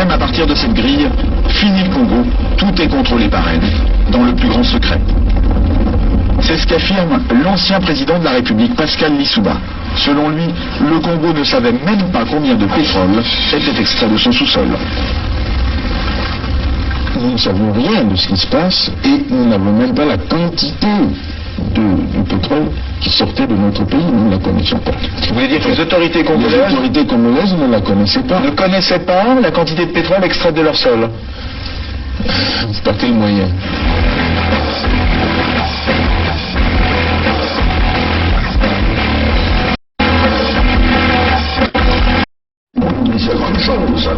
même à partir de cette grille, fini le Congo, tout est contrôlé par elle, dans le plus grand secret. C'est ce qu'affirme l'ancien président de la République, Pascal Lissouba. Selon lui, le Congo ne savait même pas combien de pétrole était extrait de son sous-sol. Nous ne savons rien de ce qui se passe et nous n'avons même pas la quantité du pétrole qui sortait de notre pays, nous ne la connaissons pas. Vous voulez dire que les autorités congolaises ne la connaissaient pas. Ne connaissaient pas la quantité de pétrole extraite de leur sol? Par quel moyen? Une seconde chose,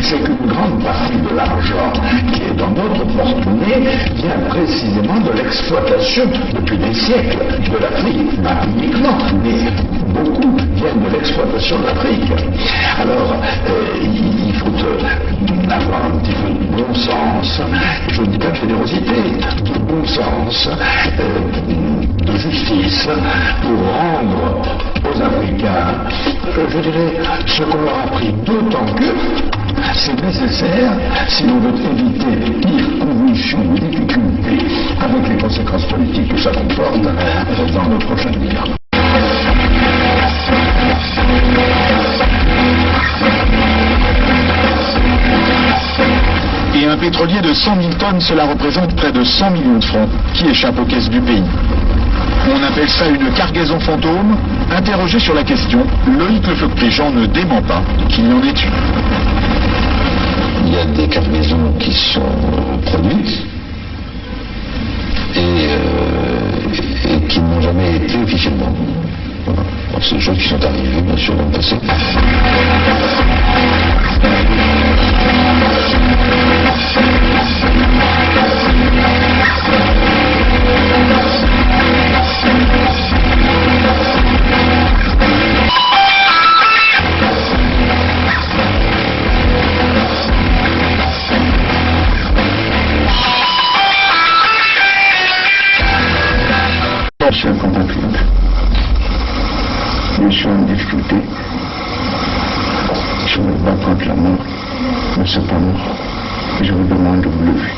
c'est qu'une grande partie de l'argent qui est dans notre porte-monnaie vient précisément de l'exploitation depuis des siècles de l'Afrique, pas uniquement, mais beaucoup viennent de l'exploitation de l'Afrique. Alors, il faut avoir un petit peu de bon sens, je ne dis pas de générosité, de bon sens, de justice, pour rendre aux Africains, je dirais, ce qu'on leur a pris, d'autant que c'est nécessaire si on veut éviter les pires convulsions ou difficultés avec les conséquences politiques que ça comporte dans le prochain gouvernement. Et un pétrolier de 100 000 tonnes, cela représente près de 100 millions de francs qui échappent aux caisses du pays. On appelle ça une cargaison fantôme. Interrogé sur la question, Loïc Lefeuc-Pléjean ne dément pas qu'il y en ait une. Il y a des cargaisons qui sont produites et qui n'ont jamais été officiellement. Voilà. C'est des choses qui sont arrivées, bien sûr, dans le passé. Chers compatriotes, je suis en difficulté, je me bats contre la mort, mais cependant, je vous demande de vous lever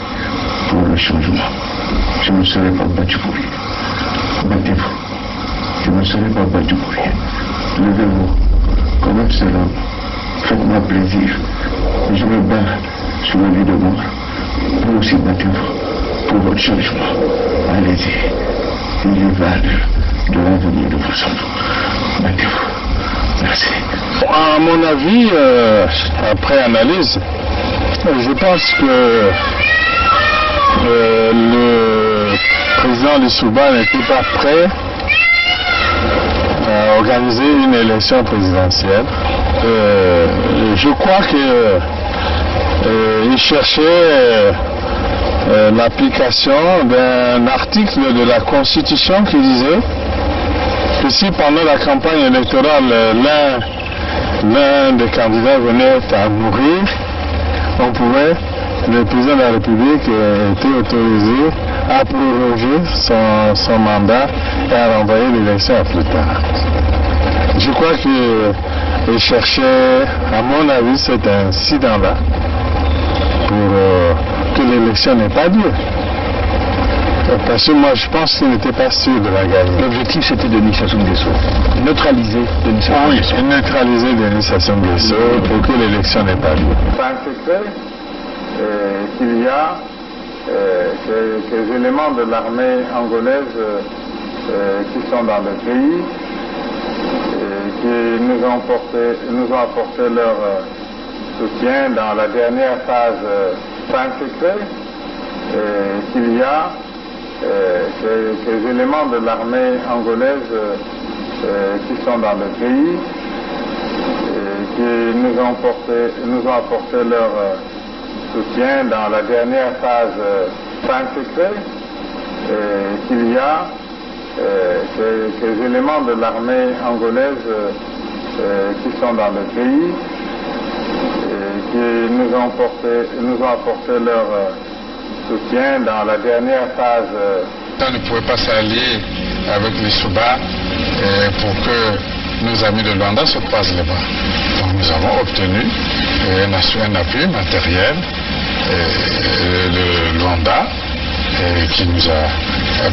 pour le changement. Je ne serai pas battu pour rien. Battez-vous. Je ne serai pas battu pour rien. Levez-vous, comme un seul homme. Faites-moi plaisir. Je me bats sur la vie de mort. Vous aussi battez-vous pour votre changement. Allez-y. Il y va de l'avenir de vos enfants. Battez-vous. Merci. À mon avis, après analyse, je pense que le président Lissouba n'était pas prêt à organiser une élection présidentielle. Je crois qu'il cherchait l'application d'un article de la Constitution qui disait que si pendant la campagne électorale l'un des candidats venait à mourir, le président de la République était autorisé à proroger son mandat et à renvoyer l'élection à plus tard. Je crois qu'il cherchait, à mon avis, cet incident-là pour que l'élection n'ait pas lieu. Parce que moi, je pense qu'il n'était pas sûr de la gagner. L'objectif, c'était Denis Sassou Nguesso. Neutraliser Denis Sassou Nguesso. Oui, neutraliser Denis Sassou Nguesso pour que l'élection n'ait pas lieu. C'est un secret qu'il y a quelques éléments de l'armée angolaise qui sont dans le pays et qui nous ont apporté leur soutien dans la dernière phase. C'est un secret qu'il y a quelques éléments de l'armée angolaise qui sont dans le pays et qui nous ont apporté leur soutien dans la dernière phase. C'est un secret qu'il y a quelques éléments de l'armée angolaise qui sont dans le pays et qui nous ont apporté leur soutien dans la dernière phase. On ne pouvait pas s'allier avec les Souba pour que nos amis de Luanda se croisent les bras. Donc nous avons obtenu un appui matériel de Luanda qui nous a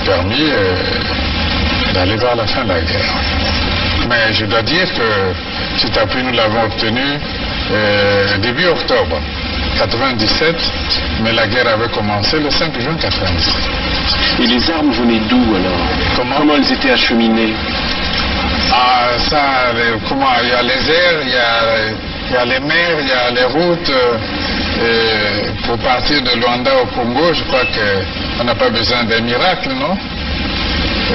permis d'aller vers la fin de la guerre. Mais je dois dire que cet appui, nous l'avons obtenu début octobre 97, mais la guerre avait commencé le 5 juin 97. Et les armes venaient d'où alors? Comment elles étaient acheminées? Il y a les airs, il y a les mers, il y a les routes. Pour partir de Luanda au Congo, je crois qu'on n'a pas besoin d'un miracle, non?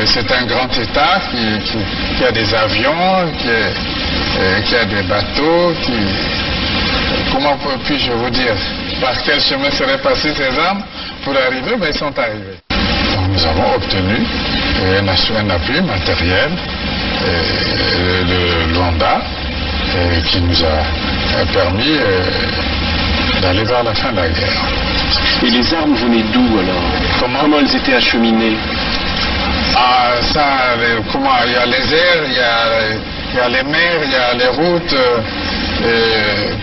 C'est un grand État qui a des avions, qui a des bateaux, comment puis-je vous dire? Par quel chemin seraient passées ces armes pour arriver? Mais ils sont arrivés. Donc nous avons obtenu un appui matériel de Luanda qui nous a permis d'aller vers la fin de la guerre. Et les armes venaient d'où alors? Comment elles étaient acheminées? Il y a les airs, il y a les mers, il y a les routes.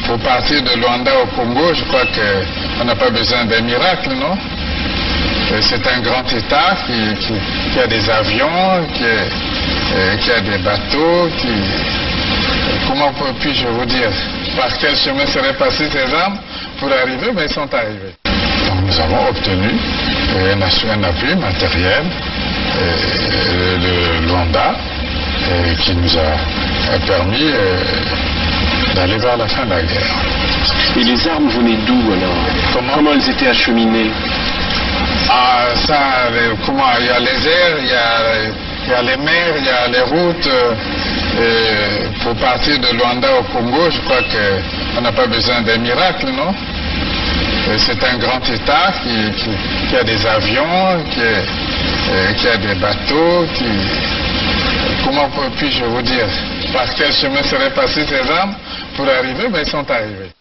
Pour partir de Luanda au Congo, je crois qu'on n'a pas besoin d'un miracle, non? C'est un grand État qui a des avions, qui a des bateaux, comment puis-je vous dire? Par quel chemin seraient passées ces armes pour arriver? Mais ils sont arrivés. Donc nous avons obtenu un appui matériel de Luanda qui nous a permis d'aller vers la fin de la guerre. Et les armes venaient d'où alors? Comment elles étaient acheminées? Il y a les airs, il y a les mers, il y a les routes. Pour partir de Luanda au Congo, je crois qu'on n'a pas besoin d'un miracle, non? C'est un grand État qui a des avions, qui a des bateaux, comment puis-je vous dire? Par quel chemin seraient passées ces armes pour arriver? Mais ils sont arrivés.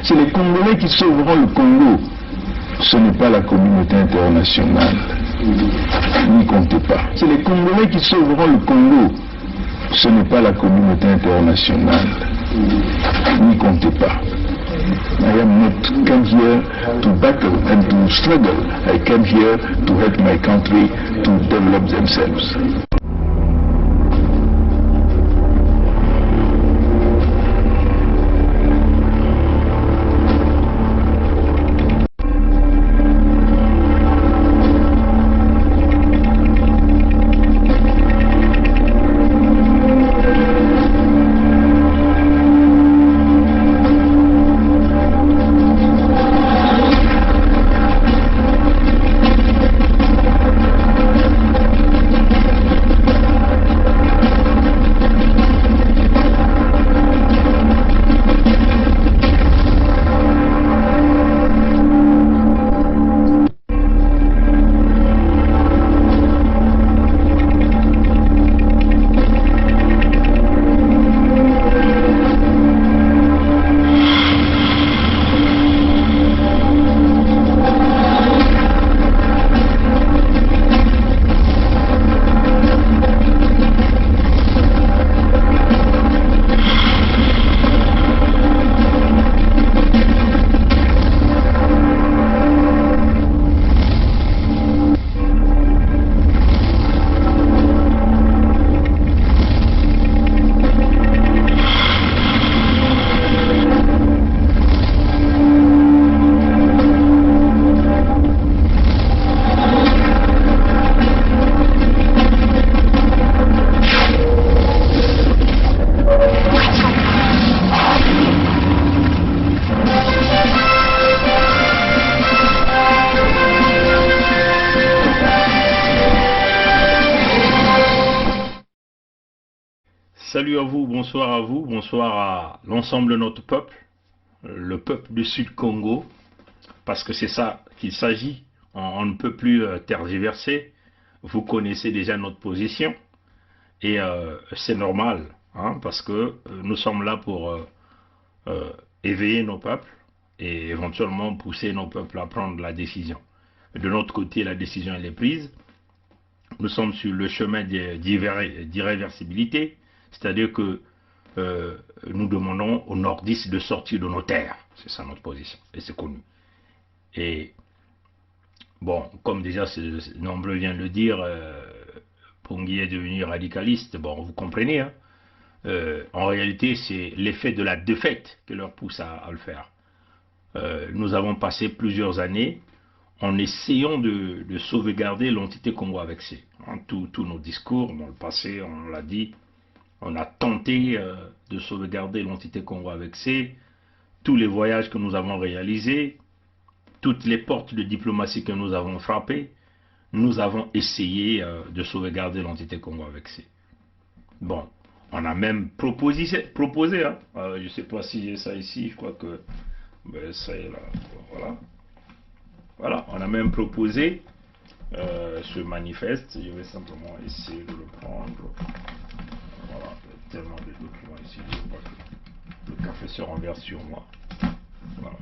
C'est les Congolais qui sauveront le Congo. Ce n'est pas la communauté internationale. N'y comptez pas. C'est les Congolais qui sauveront le Congo. Ce n'est pas la communauté internationale. N'y comptez pas. I am not come here to battle and to struggle. I came here to help my country to develop themselves. salut à vous, bonsoir à l'ensemble de notre peuple, le peuple du Sud Congo, parce que c'est ça qu'il s'agit. On ne peut plus tergiverser. Vous connaissez déjà notre position et c'est normal, hein, parce que nous sommes là pour éveiller nos peuples et éventuellement pousser nos peuples à prendre la décision. De notre côté, la décision elle est prise. Nous sommes sur le chemin d'irréversibilité, c'est-à-dire que nous demandons aux nordistes de sortir de nos terres. C'est ça notre position, et c'est connu. Et bon, comme déjà nombreux viennent de le dire, Pongui est devenu radicaliste, bon, vous comprenez, hein. En réalité, c'est l'effet de la défaite qui leur pousse à le faire. Nous avons passé plusieurs années en essayant de sauvegarder l'entité Congo avec C. Tous nos discours, dans le passé, on l'a dit, on a tenté de sauvegarder l'entité Congo avec C. Tous les voyages que nous avons réalisés, toutes les portes de diplomatie que nous avons frappées, nous avons essayé de sauvegarder l'entité Congo avec C. Bon, on a même proposé hein. Je ne sais pas si j'ai ça ici, je crois que ça est là, voilà. Voilà, on a même proposé ce manifeste. Je vais simplement essayer de le prendre. Voilà, il y a tellement de documents ici, je vois que le café se renverse sur moi. Voilà.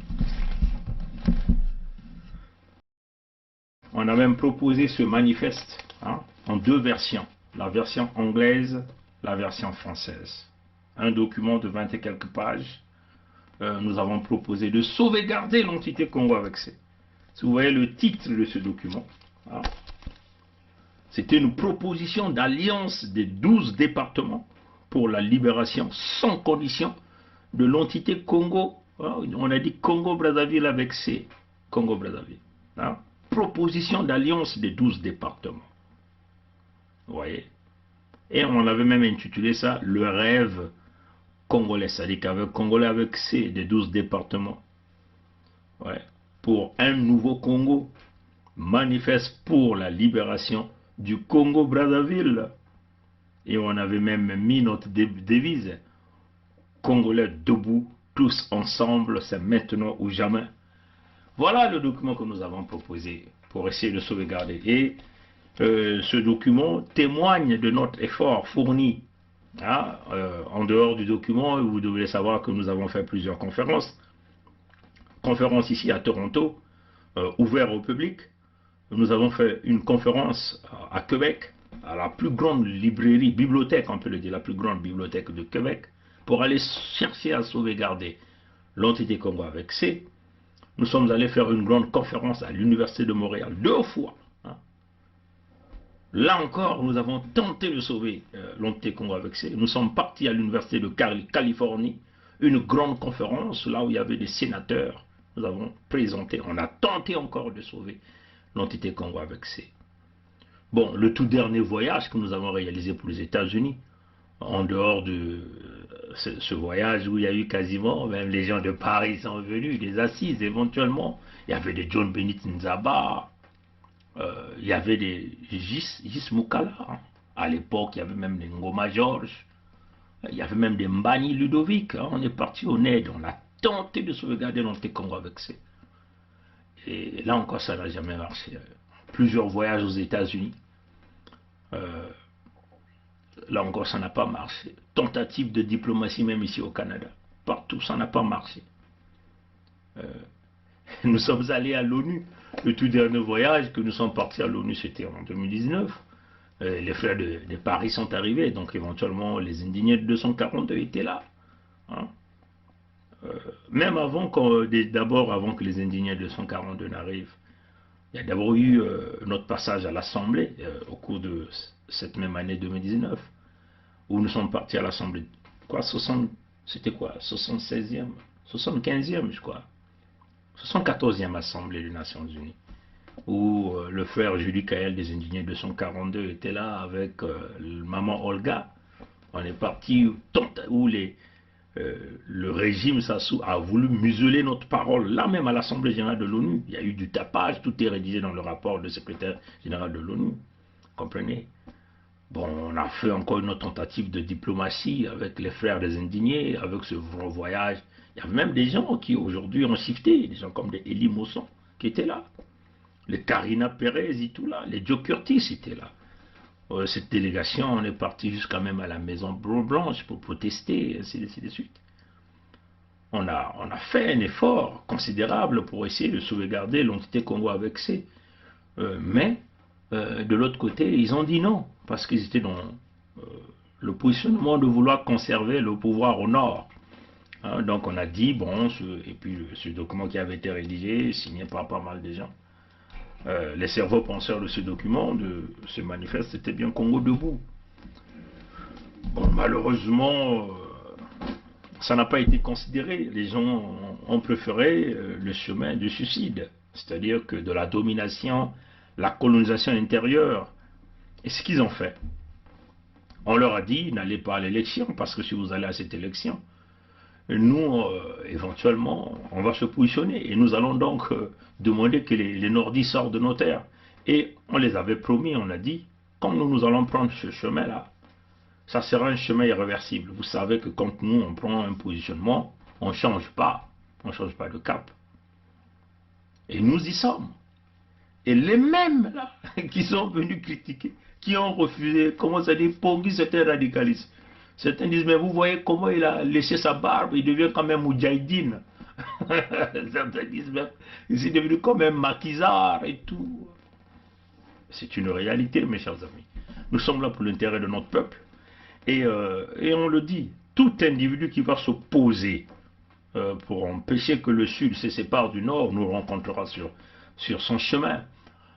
On a même proposé ce manifeste hein, en deux versions. La version anglaise, la version française. Un document de 20 et quelques pages. Nous avons proposé de sauvegarder l'entité Congo avec C. Si vous voyez le titre de ce document, hein, c'était une proposition d'alliance des 12 départements pour la libération sans condition de l'entité Congo. Hein, on a dit Congo-Brazzaville avec C. Congo-Brazzaville. Hein, proposition d'alliance des 12 départements. Vous voyez? Et on avait même intitulé ça le rêve congolais. C'est-à-dire qu'avec Congolais avec C des 12 départements. Ouais. Pour un nouveau Congo, manifeste pour la libération du Congo-Brazzaville. Et on avait même mis notre devise, Congolais debout, tous ensemble, c'est maintenant ou jamais. Voilà le document que nous avons proposé pour essayer de sauvegarder. Et ce document témoigne de notre effort fourni. Hein, en dehors du document, vous devez savoir que nous avons fait plusieurs conférences. Conférence ici à Toronto, ouverte au public. Nous avons fait une conférence à Québec, à la plus grande bibliothèque, on peut le dire, la plus grande bibliothèque de Québec, pour aller chercher à sauvegarder l'entité Congo avec C. Nous sommes allés faire une grande conférence à l'Université de Montréal, 2 fois. Hein. Là encore, nous avons tenté de sauver l'entité Congo avec C. Nous sommes partis à l'Université de Californie, une grande conférence, là où il y avait des sénateurs. Nous avons présenté, on a tenté encore de sauver l'entité Congo avec C. Bon, le tout dernier voyage que nous avons réalisé pour les États-Unis, en dehors de ce voyage où il y a eu quasiment, même les gens de Paris sont venus, des assises éventuellement, il y avait des John Benit Nzaba, il y avait des Gis Moukala, hein. À l'époque il y avait même des Ngoma Georges, il y avait même des Mbani Ludovic, hein. On est parti au NED, on a tenté de sauvegarder l'entité Congo avec C. Et là encore, ça n'a jamais marché. Plusieurs voyages aux États-Unis. Là encore, ça n'a pas marché. Tentative de diplomatie même ici au Canada. Partout, ça n'a pas marché. Nous sommes allés à l'ONU. Le tout dernier voyage que nous sommes partis à l'ONU, c'était en 2019. Les frères de Paris sont arrivés. Donc éventuellement, les indignés de 242 étaient là. Hein. Même avant, d'abord avant que les indignés de 242 n'arrivent, il y a d'abord eu notre passage à l'Assemblée au cours de cette même année 2019, où nous sommes partis à l'Assemblée, quoi, c'était quoi, 76e, 75e, je crois, 74e Assemblée des Nations Unies, où le frère Julie Kael des indignés de 242 était là avec maman Olga. On est parti où le régime Sassou a voulu museler notre parole, là même à l'Assemblée générale de l'ONU. Il y a eu du tapage, tout est rédigé dans le rapport du secrétaire général de l'ONU. Comprenez? Bon, on a fait encore une autre tentative de diplomatie avec les frères des indignés, avec ce voyage. Il y a même des gens qui aujourd'hui ont shifté, des gens comme des Elie Mosson qui étaient là, les Karina Pérez et tout là, les Joe Curtis étaient là. Cette délégation, on est parti jusqu'à même à la Maison Blanche pour protester, ainsi de suite. On a fait un effort considérable pour essayer de sauvegarder l'entité Congo avec C. Mais, de l'autre côté, ils ont dit non, parce qu'ils étaient dans le positionnement de vouloir conserver le pouvoir au nord. Hein, donc on a dit, bon, et puis ce document qui avait été rédigé, signé par pas mal de gens, les cerveaux penseurs de ce document, de ce manifeste, c'était bien Congo debout. Bon, malheureusement, ça n'a pas été considéré. Les gens ont préféré le chemin du suicide, c'est-à-dire que de la domination, la colonisation intérieure. Et ce qu'ils ont fait, on leur a dit, n'allez pas à l'élection, parce que si vous allez à cette élection, nous, éventuellement, on va se positionner. Et nous allons donc demander que les nordistes sortent de nos terres. Et on les avait promis, on a dit, comme nous allons prendre ce chemin-là, ça sera un chemin irréversible. Vous savez que quand nous, on prend un positionnement, on ne change pas de cap. Et nous y sommes. Et les mêmes là, qui sont venus critiquer, qui ont refusé, comment ça dit, Poggi c'était radicaliste. Certains disent, mais vous voyez comment il a laissé sa barbe, il devient quand même Moudjahidine. Certains disent même, il est devenu quand même maquisard et tout. C'est une réalité, mes chers amis. Nous sommes là pour l'intérêt de notre peuple. Et on le dit, tout individu qui va s'opposer pour empêcher que le Sud se sépare du Nord nous rencontrera sur son chemin.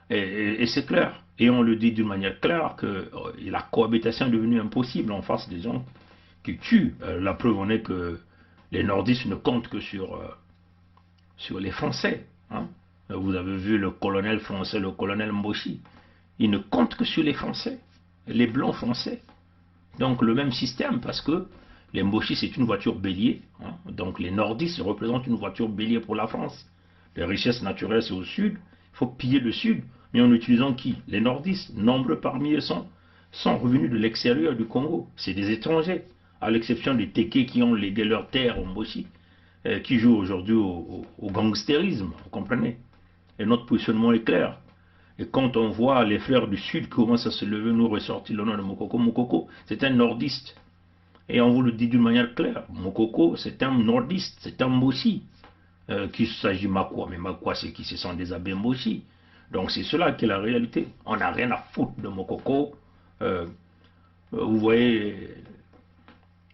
Et c'est clair. Et on le dit d'une manière claire que la cohabitation est devenue impossible en face des gens qui tuent. La preuve en est que les nordistes ne comptent que sur les Français. Hein. Vous avez vu le colonel français, le colonel Mboshi. Il ne compte que sur les Français, les Blancs français. Donc le même système, parce que les Mboshi c'est une voiture bélier. Hein. Donc les nordistes représentent une voiture bélier pour la France. Les richesses naturelles c'est au sud. Il faut piller le sud. Mais en utilisant qui? Les nordistes. Nombreux parmi eux sont revenus de l'extérieur du Congo. C'est des étrangers, à l'exception des Tékés qui ont légué leur terre au Mboshi, qui jouent aujourd'hui au gangstérisme, vous comprenez? Et notre positionnement est clair. Et quand on voit les frères du Sud qui commencent à se lever, nous ressortir le nom de Mokoko. Mokoko, c'est un nordiste. Et on vous le dit d'une manière claire. Mokoko, c'est un nordiste, c'est un Mboshi. Qu'il s'agit Makwa, mais Makwa, c'est qui? Ce sont des abbés Mboshi. Donc c'est cela qui est la réalité. On n'a rien à foutre de Mokoko. Vous voyez,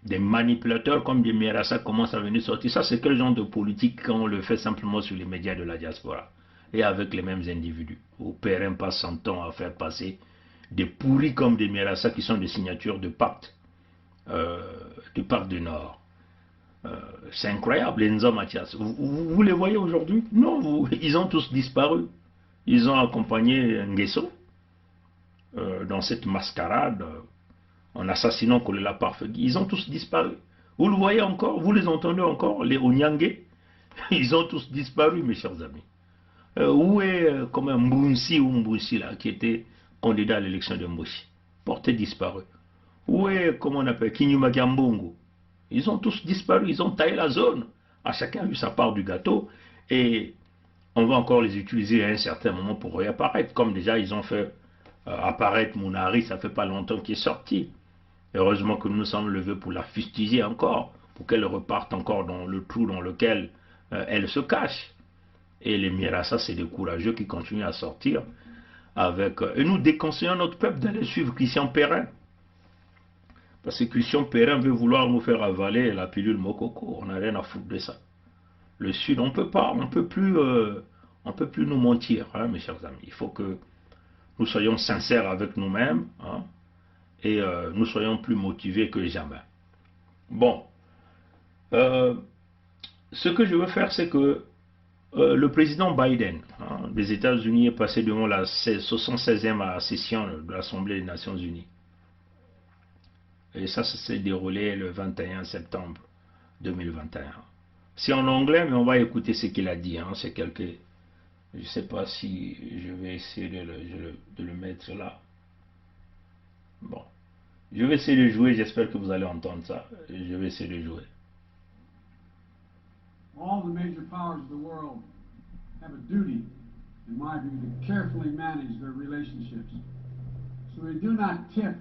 des manipulateurs comme des Mirassa commencent à venir sortir. Ça, c'est quel genre de politique quand on le fait simplement sur les médias de la diaspora et avec les mêmes individus. Au Périn passe son temps à faire passer des pourris comme des Mirassa qui sont des signatures de pacte du Nord. C'est incroyable, les Nza Mathias. Vous les voyez aujourd'hui? Non, ils ont tous disparu. Ils ont accompagné Nguesso dans cette mascarade en assassinant Kolela Parfegui. Ils ont tous disparu. Vous le voyez encore? Vous les entendez encore? Les Onyangue? Ils ont tous disparu, mes chers amis. Où est comme un Mbunsi ou Mbunsi là, qui était candidat à l'élection de Mboshi? Porté disparu. Où est, comment on appelle, Kinyuma Kiambongo? Ils ont tous disparu, ils ont taillé la zone. À chacun a eu sa part du gâteau. Et on va encore les utiliser à un certain moment pour réapparaître. Comme déjà ils ont fait apparaître Mounari, ça fait pas longtemps qu'il est sorti. Heureusement que nous nous sommes levés pour la fustiger encore, pour qu'elle reparte encore dans le trou dans lequel elle se cache. Et les Mirassa, c'est des courageux qui continuent à sortir avec... et nous déconseillons notre peuple d'aller suivre Christian Perrin. Parce que Christian Perrin veut vouloir nous faire avaler la pilule Mokoko. On n'a rien à foutre de ça. Le Sud, on peut pas, on peut plus nous mentir, hein, mes chers amis. Il faut que nous soyons sincères avec nous-mêmes, hein, et nous soyons plus motivés que jamais. Bon, ce que je veux faire, c'est que le président Biden des États-Unis est passé devant la 76e session de l'Assemblée des Nations Unies. Et ça s'est déroulé le 21 septembre 2021. C'est en anglais, mais on va écouter ce qu'il a dit. Hein. C'est quelque... Je ne sais pas si je vais essayer de le mettre là. Bon. Je vais essayer de jouer, j'espère que vous allez entendre ça. Je vais essayer de jouer. All the major powers of the world have a duty, in my view, to carefully manage their relationships, so they do not tip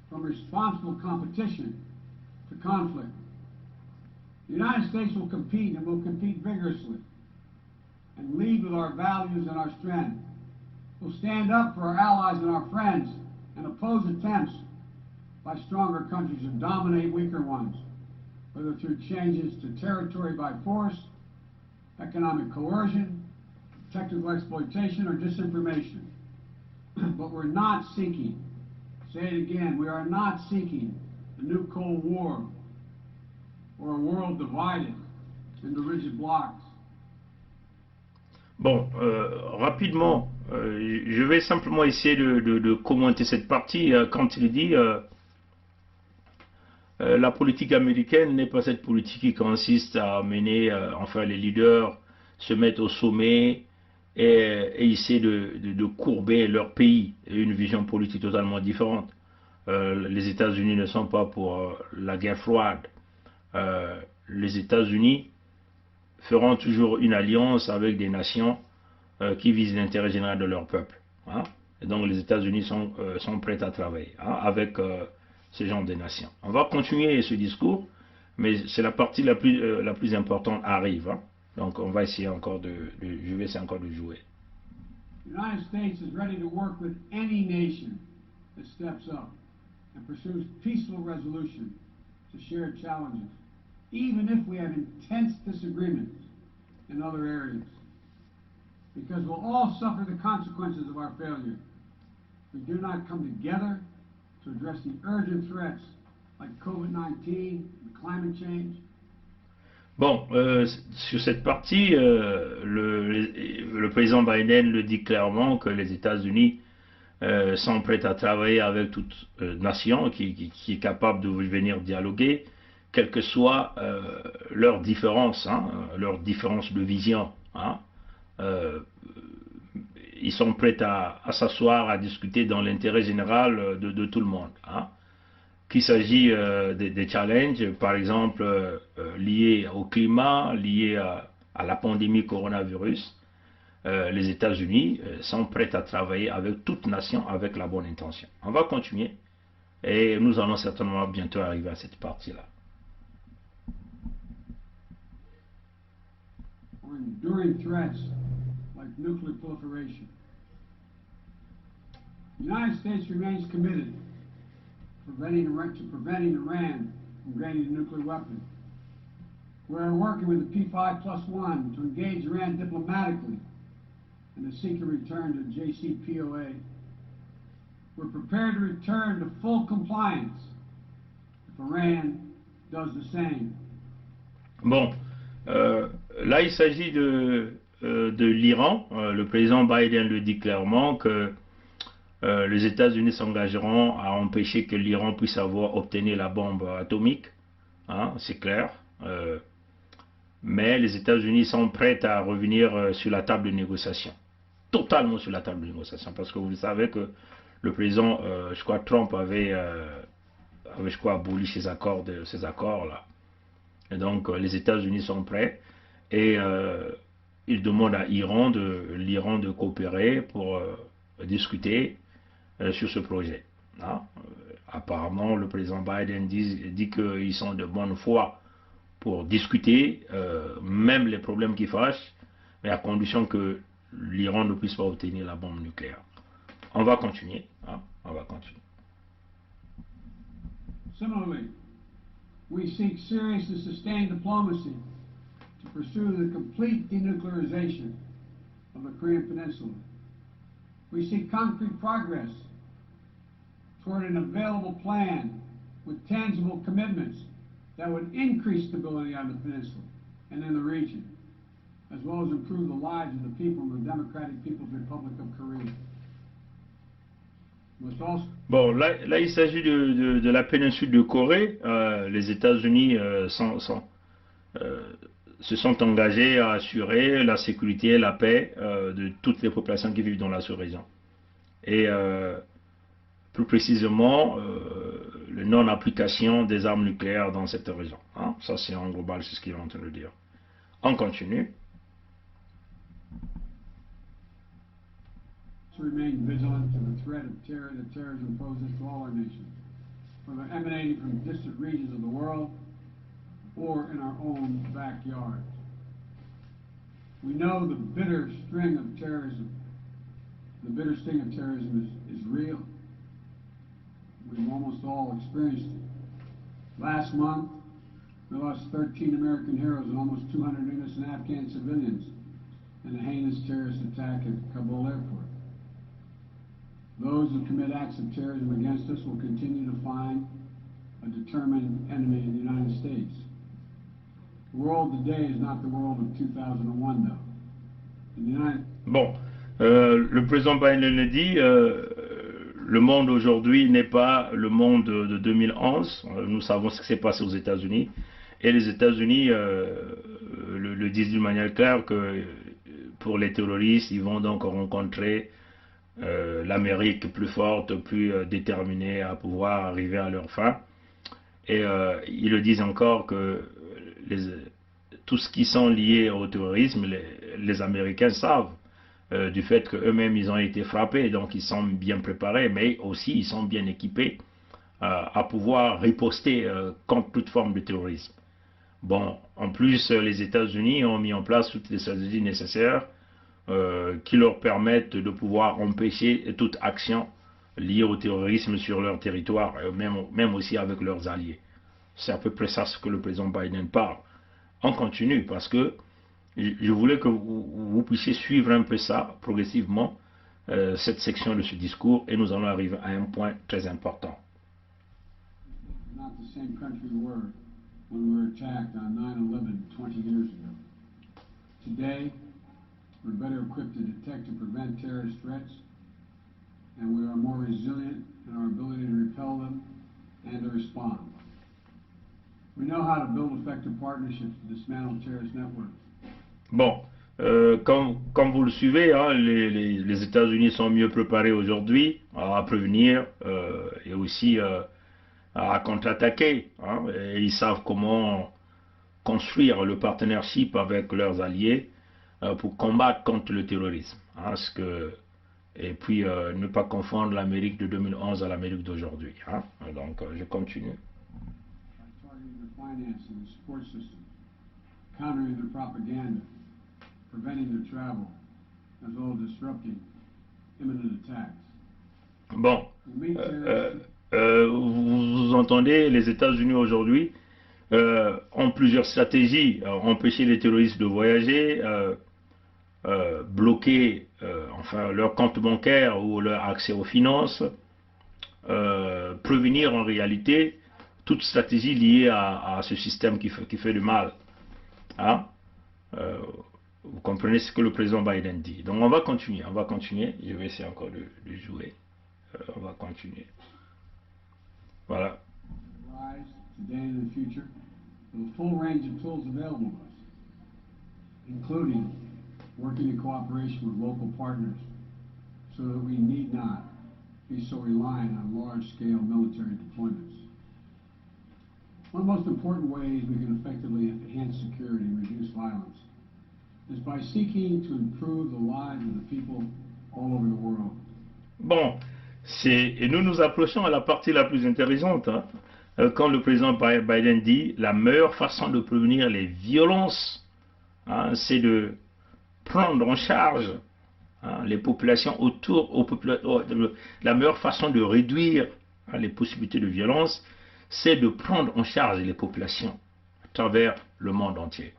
from responsible competition to conflict. The United States will compete and will compete vigorously and lead with our values and our strength. We'll stand up for our allies and our friends and oppose attempts by stronger countries to dominate weaker ones, whether through changes to territory by force, economic coercion, technical exploitation, or disinformation. But we're not seeking, say it again, we are not seeking a new Cold War or a world divided into rigid blocks. Bon, rapidement, je vais simplement essayer de commenter cette partie quand il dit la politique américaine n'est pas cette politique qui consiste à mener, enfin les leaders se mettent au sommet et essayer de courber leur pays, et une vision politique totalement différente. Les États-Unis ne sont pas pour la guerre froide. Les États-Unis feront toujours une alliance avec des nations qui visent l'intérêt général de leur peuple. Hein? Et donc les États-Unis sont prêts à travailler avec ce genre de nations. On va continuer ce discours, mais c'est la partie la plus importante arrive. Hein? Donc on va essayer encore je vais essayer encore de jouer. The United States is ready to work with any nation that steps up and pursues peaceful resolution to shared challenges, even if we have intense disagreements in other areas, because we'll all suffer the consequences of our failure if we do not come together to address the urgent threats like COVID-19 and climate change. Bon, sur cette partie, le président Biden le dit clairement que les États-Unis sont prêts à travailler avec toute nation qui est capable de venir dialoguer, quelles que soient leurs différences, leurs différences de vision. Hein. Ils sont prêts à s'asseoir, à discuter dans l'intérêt général de tout le monde. Hein. Qu'il s'agit des challenges, par exemple, liés au climat, liés à la pandémie coronavirus, les États-Unis sont prêts à travailler avec toute nation avec la bonne intention. On va continuer et nous allons certainement bientôt arriver à cette partie-là. Or enduring threats like nuclear proliferation. The United States remains committed to preventing Iran from gaining a nuclear weapon. We are working with the P5+1 to engage Iran diplomatically and to seek a return to JCPOA. We're prepared to return to full compliance if Iran does the same. Bon, là il s'agit de l'Iran. Le président Biden le dit clairement que les États-Unis s'engageront à empêcher que l'Iran puisse obtenir la bombe atomique. Hein, c'est clair. Mais les États-Unis sont prêts à revenir sur la table de négociation. Totalement sur la table de négociation. Parce que vous savez que le président, je crois, Trump avait je crois, aboli ces accords-là. Et donc, les États-Unis sont prêts. Et ils demandent à l'Iran de coopérer pour discuter sur ce projet. Hein? Apparemment, le président Biden dit qu'ils sont de bonne foi pour discuter, même les problèmes qui fâchent, mais à condition que l'Iran ne puisse pas obtenir la bombe nucléaire. On va continuer. Hein? On va continuer. Similarly, we seek serious and sustained diplomacy to pursue the complete denuclearization of the Korean Peninsula. We see concrete progress toward an available plan with tangible commitments that would increase stability on the peninsula and in the region, as well as improve the lives of the people in the Democratic People's Republic of Korea. Bon, là il s'agit de la péninsule de Corée. Les États-Unis se sont engagés à assurer la sécurité et la paix de toutes les populations qui vivent dans la sous-région. Et plus précisément la non-application des armes nucléaires dans cette région. Hein. Ça, c'est en global, c'est ce qu'il est en train de dire. On continue. To remain vigilant to the threat of terror that terrorism poses to all our nations, whether emanating from distant regions of the world or in our own backyard. We know the bitter sting of terrorism. The bitter sting of terrorism is real. We've almost all experienced it. Last month, we lost 13 American heroes and almost 200 innocent Afghan civilians in a heinous terrorist attack at Kabul airport. Those who commit acts of terrorism against us will continue to find a determined enemy in the United States. The world today is not the world of 2001, though. In the United... Bon, le président Biden le dit, le monde aujourd'hui n'est pas le monde de 2011. Nous savons ce qui s'est passé aux États-Unis. Et les États-Unis le disent d'une manière claire que pour les terroristes, ils vont donc rencontrer l'Amérique plus forte, plus déterminée à pouvoir arriver à leur fin. Et ils le disent encore que tout ce qui sont liés au terrorisme, les Américains savent du fait qu'eux-mêmes ils ont été frappés, donc ils sont bien préparés, mais aussi ils sont bien équipés à pouvoir riposter contre toute forme de terrorisme. Bon, en plus les États-Unis ont mis en place toutes les stratégies nécessaires qui leur permettent de pouvoir empêcher toute action liée au terrorisme sur leur territoire, même aussi avec leurs alliés. C'est à peu près ça ce que le président Biden parle. On continue parce que je voulais que vous puissiez suivre un peu ça progressivement, cette section de ce discours, et nous allons arriver à un point très important. Not the same country we were when we were attacked on 9/11 20 years ago. Today, we're better equipped to detect and prevent terrorist threats, and we are more resilient in our ability to repel them and to respond. We know how to build effective partnerships to dismantle terrorist networks. Bon, comme vous le suivez, hein, les États-Unis sont mieux préparés aujourd'hui à prévenir et aussi à contre-attaquer. Hein, et ils savent comment construire le partnership avec leurs alliés pour combattre contre le terrorisme. Hein, et puis ne pas confondre l'Amérique de 2011 à l'Amérique d'aujourd'hui. Hein. Donc je continue. Financing the support system, countering their propaganda, preventing their travel, as well as disrupting imminent attacks. Bon, vous entendez, les États-Unis aujourd'hui ont plusieurs stratégies. Empêcher les terroristes de voyager, bloquer enfin leur compte bancaire ou leur accès aux finances, prévenir en réalité toute stratégie liée à ce système qui fait du mal. Hein? Vous comprenez ce que le président Biden dit. Donc on va continuer. Je vais essayer encore de jouer. On va continuer. Voilà. Today and in the future, with a full range of tools available to us, including working in cooperation with local partners, so that we need not be so reliant on large-scale military deployments. One of the most important ways we can effectively enhance security and reduce violence is by seeking to improve the lives of the people all over the world. Bon, et nous approchons à la partie la plus intéressante, hein, quand le président Biden dit la meilleure façon de prévenir les violences, hein, c'est de prendre en charge hein, les populations la meilleure façon de réduire hein, les possibilités de violence, c'est de prendre en charge les populations à travers le monde entier.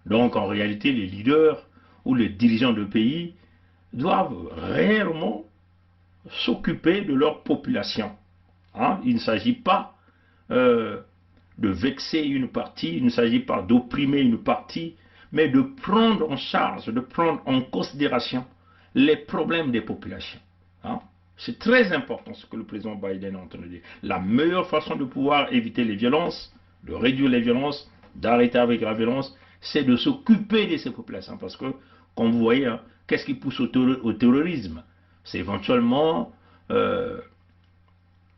Donc en réalité, les leaders ou les dirigeants de pays doivent réellement s'occuper de leur population. Hein? Il ne s'agit pas de vexer une partie, il ne s'agit pas d'opprimer une partie, mais de prendre en charge, de prendre en considération les problèmes des populations. Hein? C'est très important ce que le président Biden est en train de dire. La meilleure façon de pouvoir éviter les violences, de réduire les violences, d'arrêter avec la violence, c'est de s'occuper de ces populations. Parce que, comme vous voyez, hein, qu'est-ce qui pousse au terrorisme? C'est éventuellement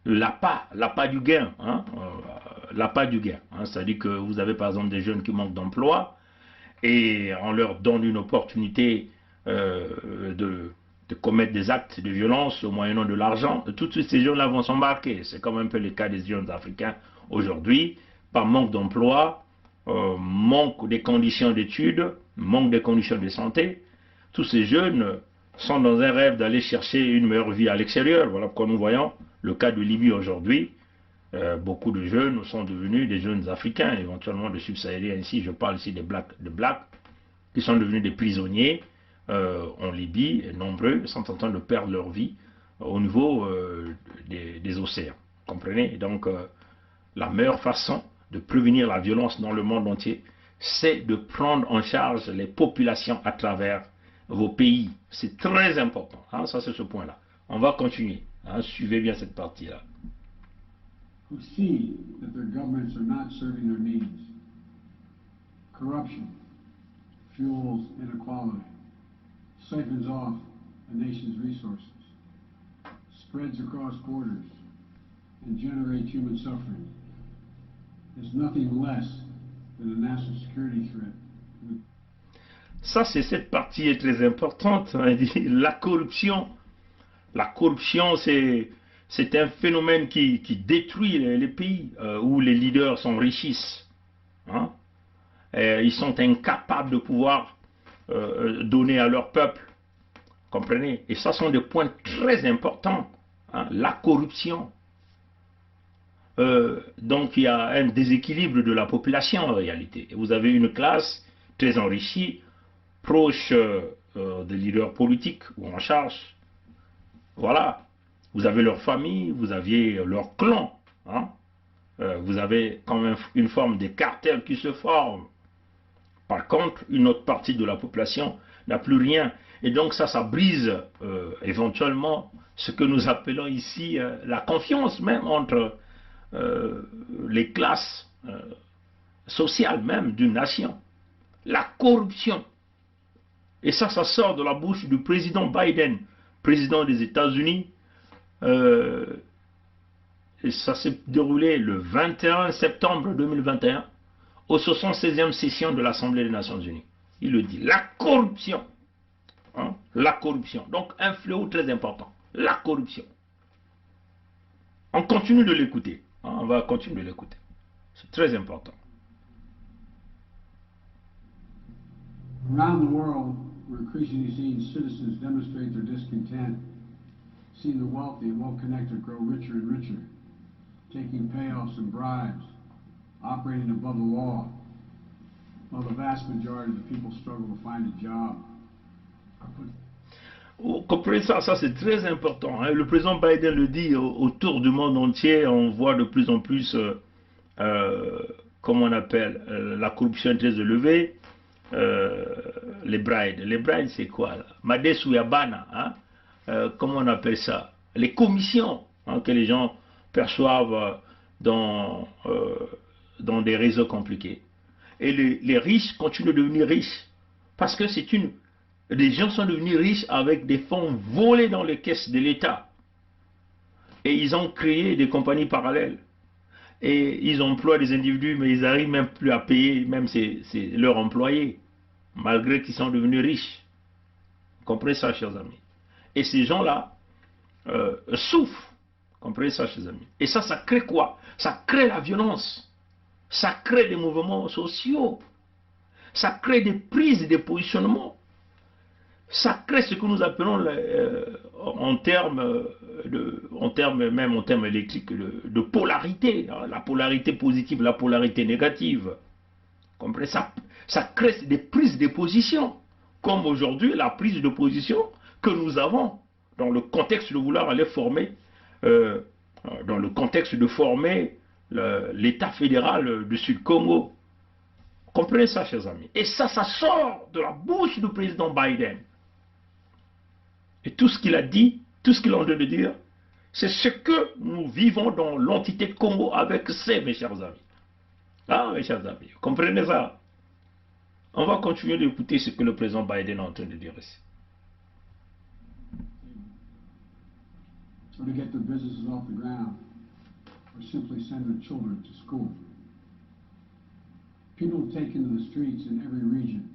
l'appât du gain, hein, l'appât du gain. Hein, c'est-à-dire que vous avez par exemple des jeunes qui manquent d'emploi et on leur donne une opportunité de commettre des actes de violence au moyennant de l'argent. Tous ces jeunes-là vont s'embarquer. C'est comme un peu le cas des jeunes africains aujourd'hui, par manque d'emploi, manque des conditions d'études, manque des conditions de santé. Tous ces jeunes sont dans un rêve d'aller chercher une meilleure vie à l'extérieur. Voilà pourquoi nous voyons le cas de Libye aujourd'hui. Beaucoup de jeunes sont devenus des jeunes africains, éventuellement de subsahariens ici. Je parle ici des blacks, qui sont devenus des prisonniers en Libye, et nombreux sont en train de perdre leur vie au niveau des océans. Comprenez? Et donc, la meilleure façon de prévenir la violence dans le monde entier, c'est de prendre en charge les populations à travers vos pays. C'est très important. Hein, ça, c'est ce point-là. On va continuer. Hein, suivez bien cette partie-là. Who see that their governments are not serving their needs. Corruption fuels inequality, siphons off a nation's resources, spreads across borders, and generates human suffering. Is nothing less than a national security threat. Ça, c'est cette partie est très importante. Hein. La corruption, c'est un phénomène qui détruit les pays où les leaders s'enrichissent. Hein. Ils sont incapables de pouvoir donner à leur peuple. Comprenez? Et ça sont des points très importants. Hein. La corruption. Donc il y a un déséquilibre de la population en réalité. Vous avez une classe très enrichie, proche des leaders politiques ou en charge. Voilà. Vous avez leur famille, vous aviez leur clan. Hein. Vous avez quand même une forme de cartel qui se forme. Par contre, une autre partie de la population n'a plus rien. Et donc ça brise éventuellement ce que nous appelons ici la confiance même entre les classes sociales même d'une nation. La corruption. Et ça sort de la bouche du président Biden, président des États-Unis. Et ça s'est déroulé le 21 septembre 2021 aux 76e session de l'Assemblée des Nations Unies. Il le dit, la corruption. Hein, la corruption. Donc un fléau très important. La corruption. On continue de l'écouter. Hein, on va continuer de l'écouter. C'est très important. Around the world, we're increasingly seeing citizens demonstrate their discontent, seeing the wealthy and well-connected grow richer and richer, taking payoffs and bribes, operating above the law, while the vast majority of the people struggle to find a job. Vous comprenez ça, c'est très important. Hein. Le président Biden le dit, autour du monde entier, on voit de plus en plus, comment on appelle, la corruption très élevée, les bribes. Les bribes, c'est quoi là? Madesu Yabana, hein? Comment on appelle ça? Les commissions hein, que les gens perçoivent dans des réseaux compliqués. Et les riches continuent de devenir riches, parce que les gens sont devenus riches avec des fonds volés dans les caisses de l'État. Et ils ont créé des compagnies parallèles. Et ils emploient des individus, mais ils n'arrivent même plus à payer même leurs employés, malgré qu'ils sont devenus riches. Vous comprenez ça, chers amis? Et ces gens-là souffrent. Vous comprenez ça, chers amis? Et ça crée quoi? Ça crée la violence. Ça crée des mouvements sociaux. Ça crée des prises de positionnement. Ça crée ce que nous appelons en termes électriques de polarité, hein, la polarité positive, la polarité négative. Comprenez ça? Ça crée des prises de position, comme aujourd'hui la prise de position que nous avons dans le contexte de vouloir aller former, dans le contexte de former l'État fédéral du Sud-Congo. Comprenez ça, chers amis? Et ça sort de la bouche du président Biden. Et tout ce qu'il a dit, tout ce qu'il est en train de dire, c'est ce que nous vivons dans l'entité de Congo avec mes chers amis. Ah, mes chers amis, vous comprenez ça? On va continuer d'écouter ce que le président Biden est en train de dire ici. To get their businesses off the ground, or simply send their children to school. People have taken to the streets in every region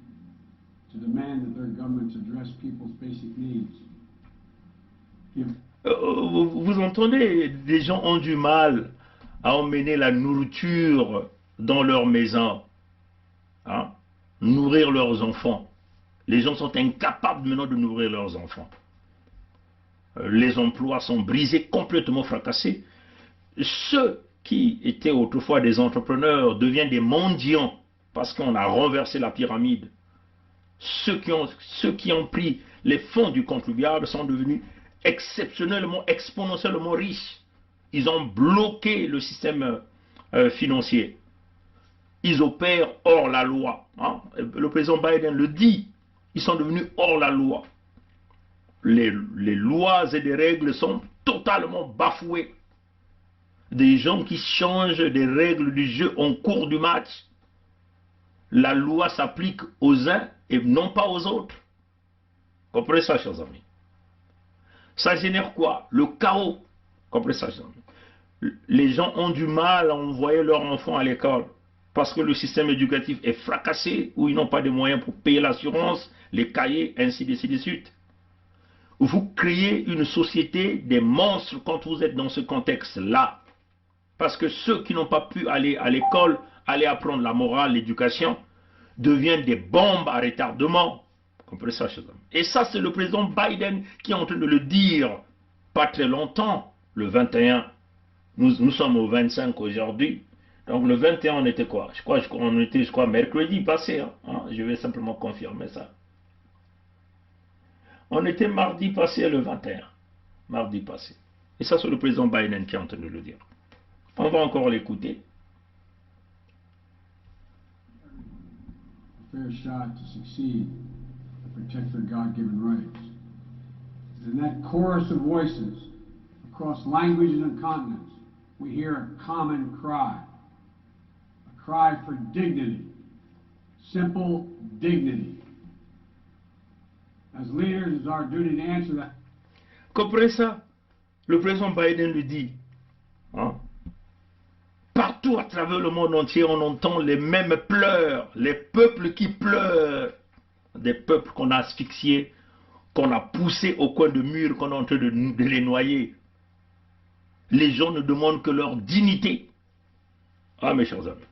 to demand that their governments address people's basic needs. Vous entendez, des gens ont du mal à emmener la nourriture dans leur maison, hein? Nourrir leurs enfants. Les gens sont incapables maintenant de nourrir leurs enfants. Les emplois sont brisés, complètement fracassés. Ceux qui étaient autrefois des entrepreneurs deviennent des mendiants parce qu'on a renversé la pyramide. Ceux qui ont pris les fonds du contribuable sont devenus exceptionnellement, exponentiellement riches. Ils ont bloqué le système financier. Ils opèrent hors la loi. Hein? Le président Biden le dit. Ils sont devenus hors la loi. Les lois et les règles sont totalement bafouées. Des gens qui changent des règles du jeu en cours du match. La loi s'applique aux uns et non pas aux autres. Comprenez ça, chers amis? Ça génère quoi? Le chaos. Comprenez ça, chers amis? Les gens ont du mal à envoyer leurs enfants à l'école parce que le système éducatif est fracassé, où ils n'ont pas de moyens pour payer l'assurance, les cahiers, ainsi de suite. Vous créez une société des monstres quand vous êtes dans ce contexte-là. Parce que ceux qui n'ont pas pu aller à l'école, aller apprendre la morale, l'éducation, deviennent des bombes à retardement. Comprenez ça, chers amis? Et ça, c'est le président Biden qui est en train de le dire pas très longtemps, le 21. Nous sommes au 25 aujourd'hui. Donc le 21, on était quoi? On était, je crois, mercredi passé. Hein? Je vais simplement confirmer ça. On était mardi passé, le 21. Mardi passé. Et ça, c'est le président Biden qui est en train de le dire. On va encore l'écouter. Fair shot to succeed and protect their God-given rights. And in that chorus of voices across languages and continents, we hear a common cry for dignity, simple dignity. As leaders, it's our duty to answer that. Comprenez ça? Le président Biden le dit. Hein? Partout à travers le monde entier, on entend les mêmes pleurs, les peuples qui pleurent, des peuples qu'on a asphyxiés, qu'on a poussés au coin de mur, qu'on est en train de les noyer. Les gens ne demandent que leur dignité. Ah, mes chers amis,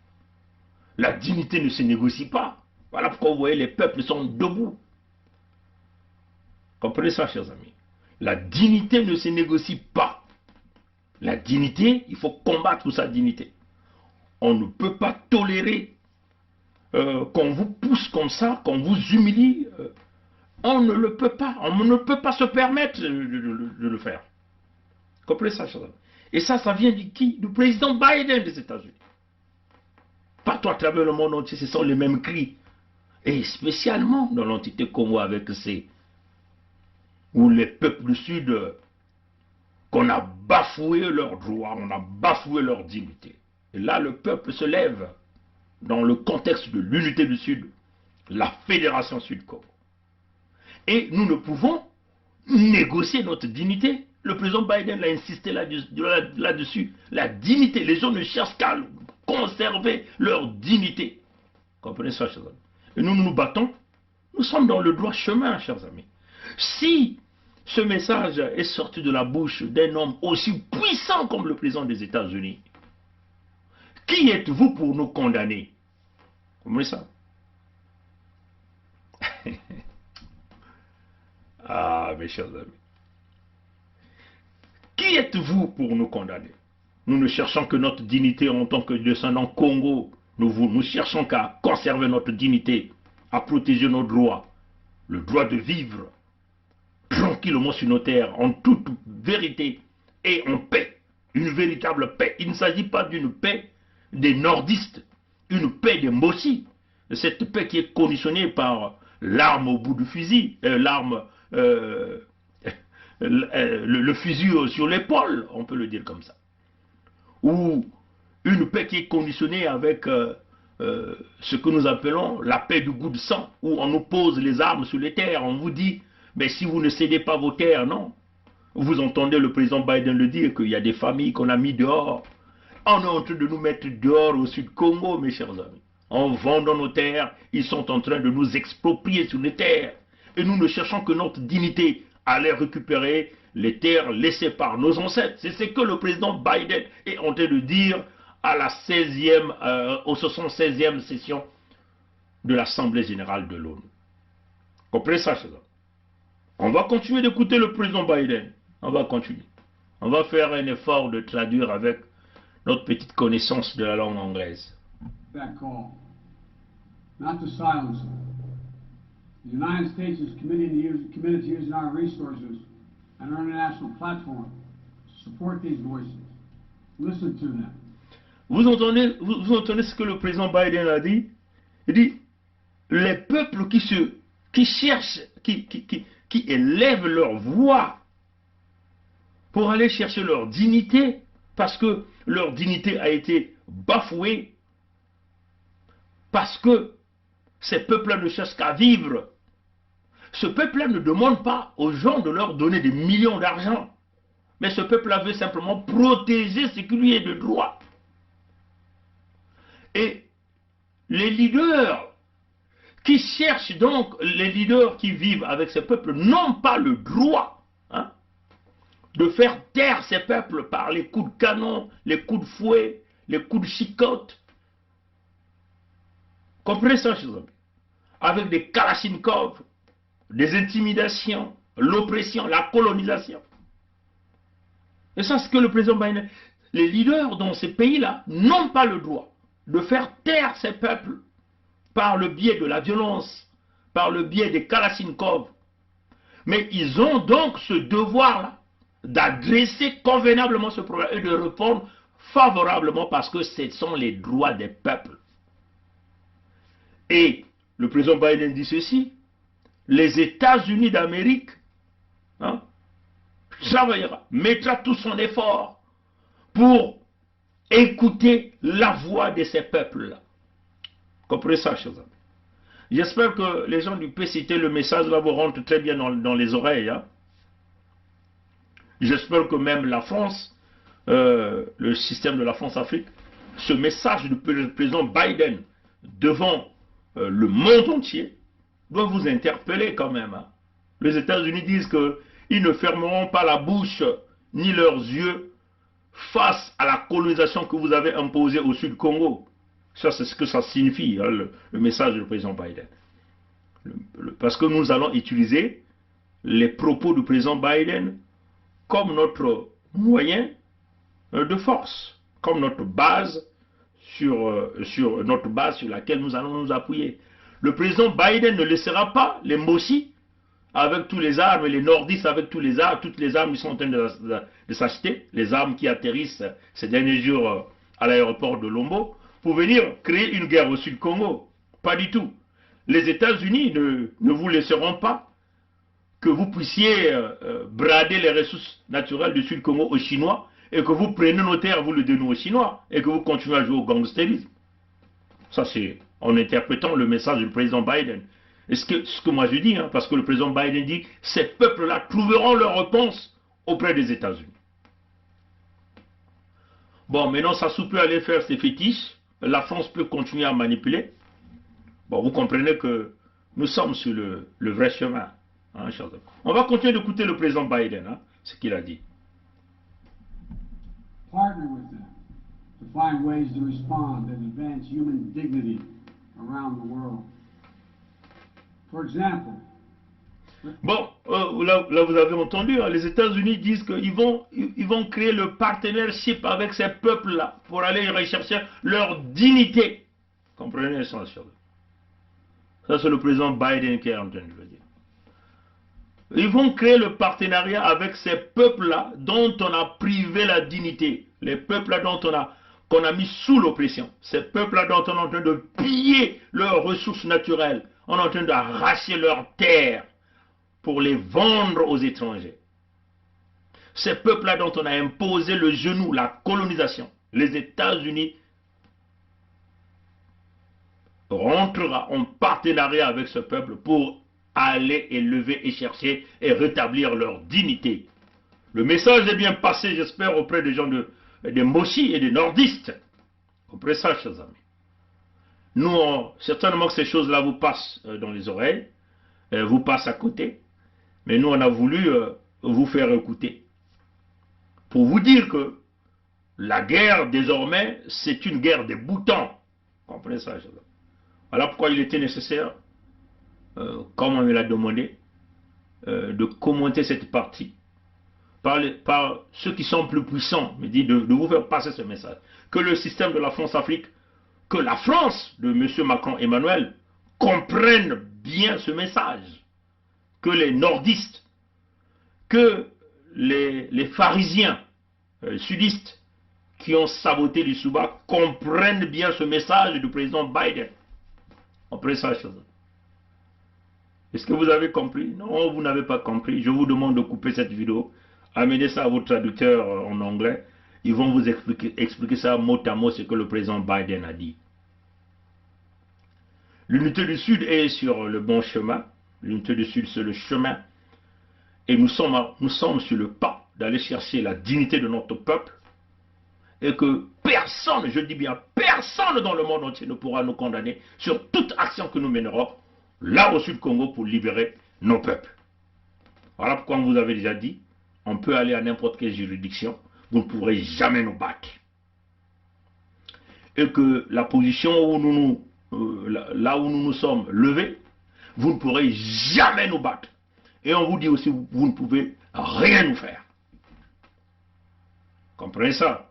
la dignité ne se négocie pas. Voilà pourquoi vous voyez, les peuples sont debout. Comprenez ça, chers amis? La dignité ne se négocie pas. La dignité, il faut combattre pour sa dignité. On ne peut pas tolérer qu'on vous pousse comme ça, qu'on vous humilie. On ne le peut pas. On ne peut pas se permettre de le faire. Comprenez ça, chers amis? Et ça vient de qui? Du président Biden des États-Unis. Partout à travers le monde entier, ce sont les mêmes cris. Et spécialement dans l'entité Congo avec où les peuples du Sud, qu'on a bafoué leurs droits, on a bafoué leur dignité. Et là, le peuple se lève dans le contexte de l'unité du Sud, la Fédération Sud-Congo. Et nous ne pouvons négocier notre dignité. Le président Biden a insisté là-dessus. La dignité, les gens ne cherchent qu'à conserver leur dignité. Comprenez ça, chers amis? Et nous nous battons. Nous sommes dans le droit chemin, chers amis. Si ce message est sorti de la bouche d'un homme aussi puissant comme le président des États-Unis, qui êtes-vous pour nous condamner? Comprenez ça? Ah, mes chers amis. Qui êtes-vous pour nous condamner? Nous ne cherchons que notre dignité en tant que descendants Congo. Nous cherchons qu'à conserver notre dignité, à protéger nos droits, le droit de vivre tranquillement sur nos terres, en toute vérité et en paix. Une véritable paix. Il ne s'agit pas d'une paix des nordistes, une paix des Mossi. Cette paix qui est conditionnée par l'arme au bout du fusil, le fusil sur l'épaule, on peut le dire comme ça. Ou une paix qui est conditionnée avec ce que nous appelons la paix du goût de sang, où on nous pose les armes sur les terres, on vous dit, mais si vous ne cédez pas vos terres, non. Vous entendez le président Biden le dire, qu'il y a des familles qu'on a mis dehors, on est en train de nous mettre dehors au Sud Congo, mes chers amis. En vendant nos terres, ils sont en train de nous exproprier sur les terres. Et nous ne cherchons que notre dignité à aller récupérer les terres laissées par nos ancêtres. C'est ce que le président Biden est en train de dire à la 76e session de l'Assemblée générale de l'ONU. Comprenez ça, chers amis? On va continuer d'écouter le président Biden. On va continuer. On va faire un effort de traduire avec notre petite connaissance de la langue anglaise. That call, not to silence them. The United States is committed to using our resources and our international platform to support these voices. Listen to them. Vous entendez ce que le président Biden a dit? Il dit, les peuples qui cherchent, qui élèvent leur voix pour aller chercher leur dignité, parce que leur dignité a été bafouée, parce que ces peuples-là ne cherchent qu'à vivre. Ce peuple-là ne demande pas aux gens de leur donner des millions d'argent, mais ce peuple-là veut simplement protéger ce qui lui est de droit. Et les leaders qui cherchent donc, les leaders qui vivent avec ces peuples, n'ont pas le droit de faire taire ces peuples par les coups de canon, les coups de fouet, les coups de chicotte. Comprenez ça, chers amis? Avec des kalachnikovs, des intimidations, l'oppression, la colonisation. Et ça, c'est ce que le président Biden... Les leaders dans ces pays-là n'ont pas le droit de faire taire ces peuples par le biais de la violence, par le biais des kalachnikovs. Mais ils ont donc ce devoir-là d'adresser convenablement ce problème et de répondre favorablement parce que ce sont les droits des peuples. Et le président Biden dit ceci, les États-Unis d'Amérique travaillera, mettra tout son effort pour écouter la voix de ces peuples-là. Comprenez ça, chers amis? J'espère que les gens du PCT, le message là vous rentre très bien dans les oreilles. J'espère que même la France, le système de la France-Afrique, ce message du président Biden devant le monde entier doit vous interpeller quand même. Les États-Unis disent qu'ils ne fermeront pas la bouche ni leurs yeux face à la colonisation que vous avez imposée au Sud Congo. Ça, c'est ce que ça signifie, le message du président Biden. Parce que nous allons utiliser les propos du président Biden comme notre moyen de force, comme notre base sur laquelle nous allons nous appuyer. Le président Biden ne laissera pas les Mossi avec tous les armes et les nordistes avec toutes les armes qui sont en train de s'acheter, les armes qui atterrissent ces derniers jours à l'aéroport de Lombo, pour venir créer une guerre au Sud Congo. Pas du tout. Les États-Unis ne vous laisseront pas que vous puissiez brader les ressources naturelles du Sud Congo aux Chinois et que vous preniez nos terres, vous le donnez aux Chinois et que vous continuez à jouer au gangstérisme. Ça, c'est en interprétant le message du président Biden. Et ce que moi je dis, parce que le président Biden dit, ces peuples-là trouveront leur réponse auprès des États-Unis. Bon, maintenant, ça peut aller faire ses fétiches. La France peut continuer à manipuler. Bon, vous comprenez que nous sommes sur le vrai chemin. On va continuer d'écouter le président Biden, ce qu'il a dit. Partner with them to find ways to respond that advance human dignity around the world. For example, bon, là vous avez entendu, les États-Unis disent qu'ils vont créer le partnership avec ces peuples-là pour aller rechercher leur dignité. Comprenez ça, ça c'est le président Biden qui est en train de le dire. Ils vont créer le partenariat avec ces peuples-là dont on a privé la dignité. Les peuples-là qu'on a mis sous l'oppression. Ces peuples-là dont on est en train de piller leurs ressources naturelles. On est en train d'arracher leurs terres pour les vendre aux étrangers. Ces peuples-là dont on a imposé le genou, la colonisation. Les États-Unis rentrera en partenariat avec ce peuple pour aller élever et chercher et rétablir leur dignité. Le message est bien passé, j'espère, auprès des gens des Moshi et des nordistes. Vous comprenez ça, chers amis? Nous, certainement que ces choses-là vous passent dans les oreilles, vous passent à côté, mais nous, on a voulu vous faire écouter. Pour vous dire que la guerre, désormais, c'est une guerre des boutons. Vous comprenez ça, chers amis? Voilà pourquoi il était nécessaire, comme on me l'a demandé, de commenter cette partie par ceux qui sont plus puissants, me dit de vous faire passer ce message. Que le système de la France-Afrique, que la France de M. Macron-Emmanuel comprenne bien ce message. Que les nordistes, que les pharisiens, sudistes, qui ont saboté l'Issouba comprennent bien ce message du président Biden. Comprenez ça, chers amis? Est-ce que vous avez compris? Non, vous n'avez pas compris. Je vous demande de couper cette vidéo. Amenez ça à vos traducteurs en anglais. Ils vont vous expliquer ça mot à mot ce que le président Biden a dit. L'unité du Sud est sur le bon chemin. L'unité du Sud, c'est le chemin. Et nous sommes sur le pas d'aller chercher la dignité de notre peuple. Et que personne, je dis bien personne dans le monde entier ne pourra nous condamner sur toute action que nous mènerons là au Sud-Congo pour libérer nos peuples. Voilà pourquoi on vous avait déjà dit, on peut aller à n'importe quelle juridiction, vous ne pourrez jamais nous battre. Et que la position où là où nous nous sommes levés, vous ne pourrez jamais nous battre. Et on vous dit aussi, vous ne pouvez rien nous faire. Comprenez ça?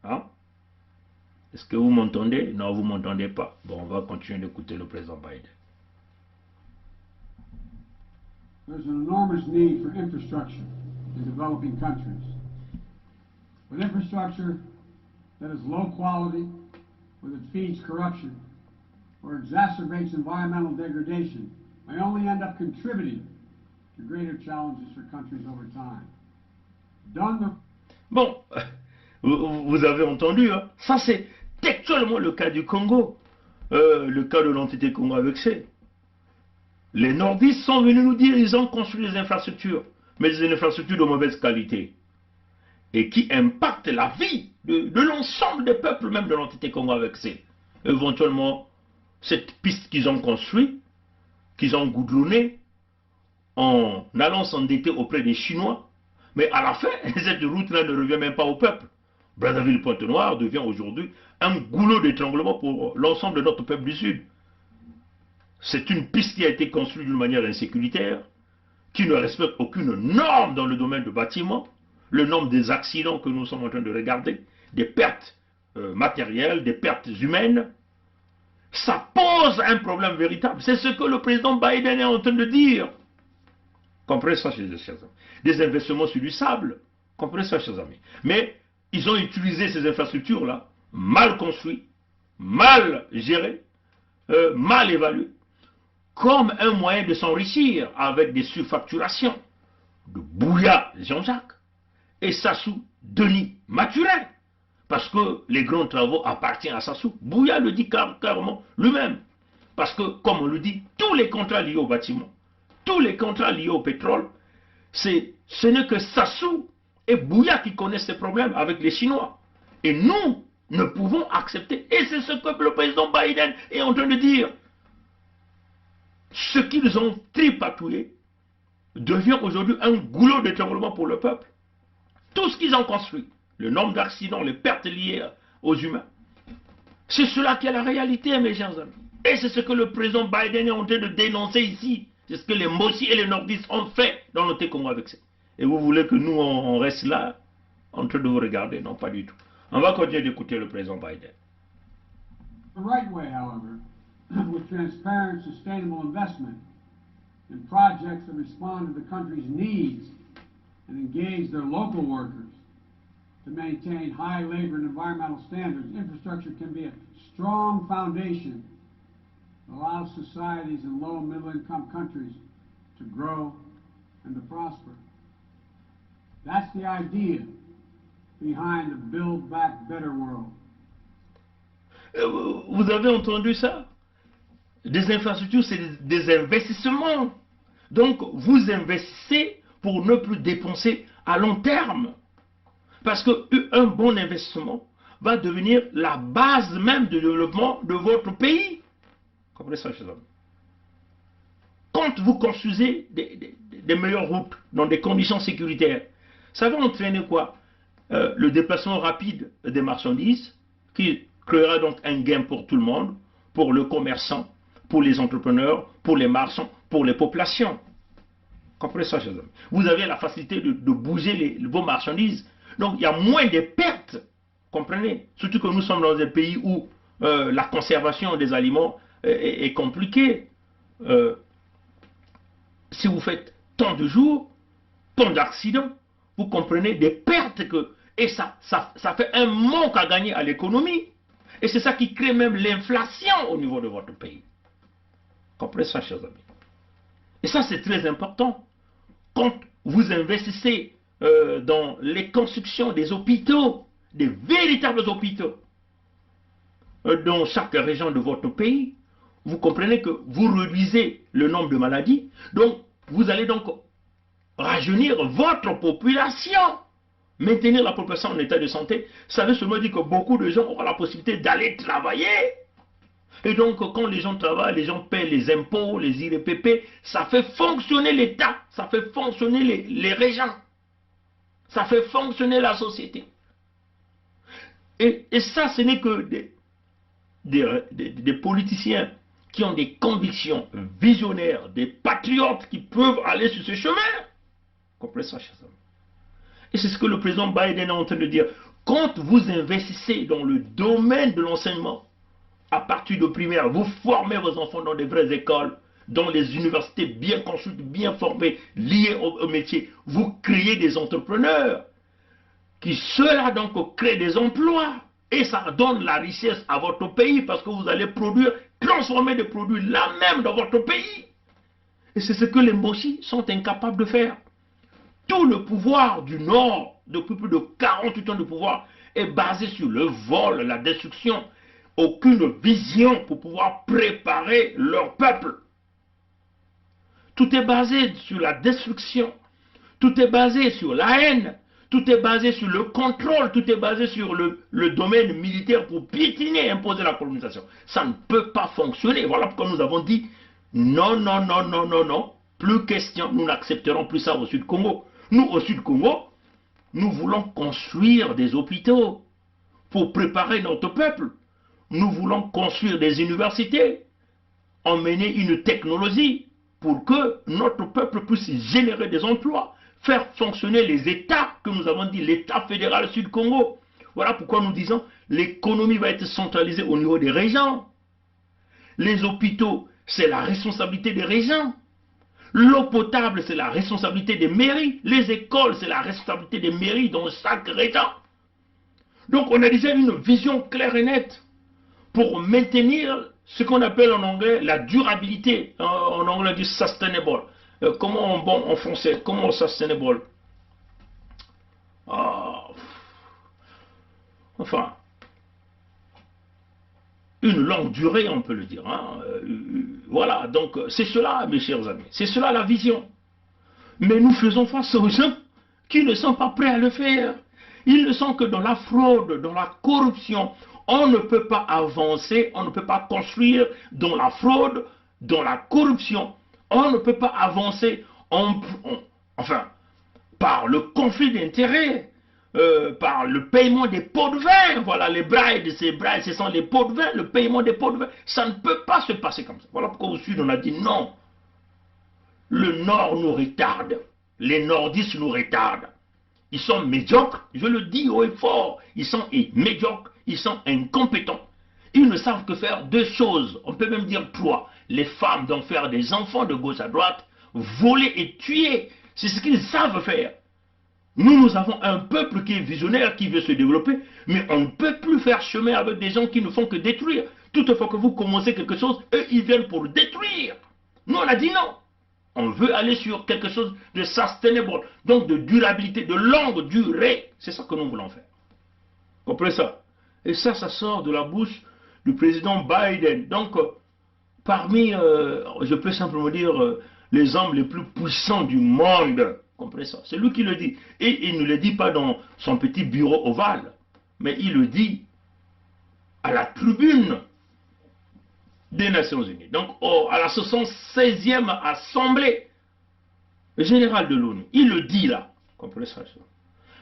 Hein? Est-ce que vous m'entendez? Non, vous ne m'entendez pas. Bon, on va continuer d'écouter le président Biden. There's an enormous need for infrastructure in developing countries. But infrastructure that is low quality, or that feeds corruption, or exacerbates environmental degradation, may only end up contributing to greater challenges for countries over time. Bon, vous avez entendu, hein? Ça c'est textuellement le cas du Congo, le cas de l'entité Congo avec C. Les nordistes sont venus nous dire qu'ils ont construit des infrastructures, mais des infrastructures de mauvaise qualité, et qui impactent la vie de l'ensemble des peuples, même de l'entité Congo avec C. Éventuellement, cette piste qu'ils ont construite, qu'ils ont goudronnée, en allant s'endetter auprès des Chinois, mais à la fin, cette route-là ne revient même pas au peuple. Brazzaville-Pointe-Noire devient aujourd'hui un goulot d'étranglement pour l'ensemble de notre peuple du Sud. C'est une piste qui a été construite d'une manière insécuritaire, qui ne respecte aucune norme dans le domaine du bâtiment, le nombre des accidents que nous sommes en train de regarder, des pertes matérielles, des pertes humaines. Ça pose un problème véritable. C'est ce que le président Biden est en train de dire. Comprenez ça, chers amis. Des investissements sur du sable. Comprenez ça, chers amis. Mais ils ont utilisé ces infrastructures-là, mal construites, mal gérées, mal évaluées, comme un moyen de s'enrichir avec des surfacturations de Bouya Jean-Jacques et Sassou Denis Mathurin. Parce que les grands travaux appartiennent à Sassou. Bouya le dit carrément lui-même. Parce que, comme on le dit, tous les contrats liés au bâtiment, tous les contrats liés au pétrole, ce n'est que Sassou et Bouya qui connaissent ces problèmes avec les Chinois. Et nous ne pouvons accepter. Et c'est ce que le président Biden est en train de dire. Ce qu'ils ont tripatouillé devient aujourd'hui un goulot d'étranglement pour le peuple. Tout ce qu'ils ont construit, le nombre d'accidents, les pertes liées aux humains, c'est cela qui est la réalité, mes chers amis. Et c'est ce que le président Biden est en train de dénoncer ici. C'est ce que les Moshi et les nordistes ont fait dans notre Congo avec ça. Et vous voulez que nous, on reste là, en train de vous regarder? Non, pas du tout. On va continuer d'écouter le président Biden. The right way, however, with transparent, sustainable investment in projects that respond to the country's needs and engage their local workers to maintain high labor and environmental standards, infrastructure can be a strong foundation that allows societies in low and middle-income countries to grow and to prosper. That's the idea behind the Build Back Better world. Vous avez entendu ça? Des infrastructures, c'est des investissements. Donc, vous investissez pour ne plus dépenser à long terme. Parce qu'un bon investissement va devenir la base même du développement de votre pays. Comprenez ça, chers amis? Quand vous construisez des meilleures routes dans des conditions sécuritaires, ça va entraîner quoi? Le déplacement rapide des marchandises, qui créera donc un gain pour tout le monde, pour le commerçant, pour les entrepreneurs, pour les marchands, pour les populations. Comprenez ça, chers amis? Vous avez la facilité de bouger vos marchandises. Donc, il y a moins de pertes. Comprenez? Surtout que nous sommes dans un pays où la conservation des aliments est compliquée. Si vous faites tant de jours, tant d'accidents, vous comprenez des pertes et ça fait un manque à gagner à l'économie. Et c'est ça qui crée même l'inflation au niveau de votre pays. Comprenez ça, chers amis? Et ça, c'est très important. Quand vous investissez dans les constructions des hôpitaux, des véritables hôpitaux, dans chaque région de votre pays, vous comprenez que vous réduisez le nombre de maladies. Donc, vous allez donc rajeunir votre population. Maintenir la population en état de santé, ça veut seulement dire que beaucoup de gens auront la possibilité d'aller travailler. Et donc, quand les gens travaillent, les gens paient les impôts, les IRPP, ça fait fonctionner l'État, ça fait fonctionner les régions, ça fait fonctionner la société. Et ça, ce n'est que des politiciens qui ont des convictions visionnaires, des patriotes qui peuvent aller sur ce chemin. Comprenez ça, chers amis? Et c'est ce que le président Biden est en train de dire. Quand vous investissez dans le domaine de l'enseignement, à partir de primaire, vous formez vos enfants dans des vraies écoles, dans les universités bien construites, bien formées, liées au métier, vous créez des entrepreneurs qui, cela donc, crée des emplois. Et ça donne la richesse à votre pays parce que vous allez produire, transformer des produits là même dans votre pays. Et c'est ce que les Moshi sont incapables de faire. Tout le pouvoir du Nord, depuis plus de 48 ans de pouvoir, est basé sur le vol, la destruction. Aucune vision pour pouvoir préparer leur peuple. Tout est basé sur la destruction. Tout est basé sur la haine. Tout est basé sur le contrôle. Tout est basé sur le domaine militaire pour piétiner et imposer la colonisation. Ça ne peut pas fonctionner. Voilà pourquoi nous avons dit non, non, non, non, non, non. Plus question. Nous n'accepterons plus ça au Sud Congo. Nous, au Sud Congo, nous voulons construire des hôpitaux pour préparer notre peuple. Nous voulons construire des universités, emmener une technologie pour que notre peuple puisse générer des emplois, faire fonctionner les États que nous avons dit, l'État fédéral Sud-Congo. Voilà pourquoi nous disons l'économie va être centralisée au niveau des régions. Les hôpitaux, c'est la responsabilité des régions. L'eau potable, c'est la responsabilité des mairies. Les écoles, c'est la responsabilité des mairies dans chaque région. Donc on a déjà une vision claire et nette pour maintenir ce qu'on appelle en anglais la durabilité. En anglais, on dit sustainable. Comment en français, comment sustainable? Enfin, une longue durée, on peut le dire. Hein. Voilà, donc c'est cela, mes chers amis. C'est cela la vision. Mais nous faisons face aux gens qui ne sont pas prêts à le faire. Ils ne sont que dans la fraude, dans la corruption. On ne peut pas avancer, on ne peut pas construire dans la fraude, dans la corruption. On ne peut pas avancer enfin, par le conflit d'intérêts, par le paiement des pots de vin. Voilà, les brides, ce sont les pots de vin, le paiement des pots de vin. Ça ne peut pas se passer comme ça. Voilà pourquoi au Sud, on a dit non. Le Nord nous retarde. Les Nordistes nous retardent. Ils sont médiocres, je le dis haut et fort. Ils sont médiocres, ils sont incompétents. Ils ne savent que faire deux choses. On peut même dire trois. Les femmes doivent faire des enfants de gauche à droite, voler et tuer. C'est ce qu'ils savent faire. Nous avons un peuple qui est visionnaire, qui veut se développer, mais on ne peut plus faire chemin avec des gens qui ne font que détruire. Toutefois que vous commencez quelque chose, eux, ils viennent pour détruire. Nous, on a dit non. On veut aller sur quelque chose de sustainable, donc de durabilité, de longue durée. C'est ça que nous voulons faire. Comprenez ça? Et ça sort de la bouche du président Biden. Donc, parmi, je peux simplement dire, les hommes les plus puissants du monde, Comprenez ça? C'est lui qui le dit. Et il ne le dit pas dans son petit bureau ovale, mais il le dit à la tribune des Nations Unies. Donc, à la 76e Assemblée générale de l'ONU. Il le dit là. Comprenez ça?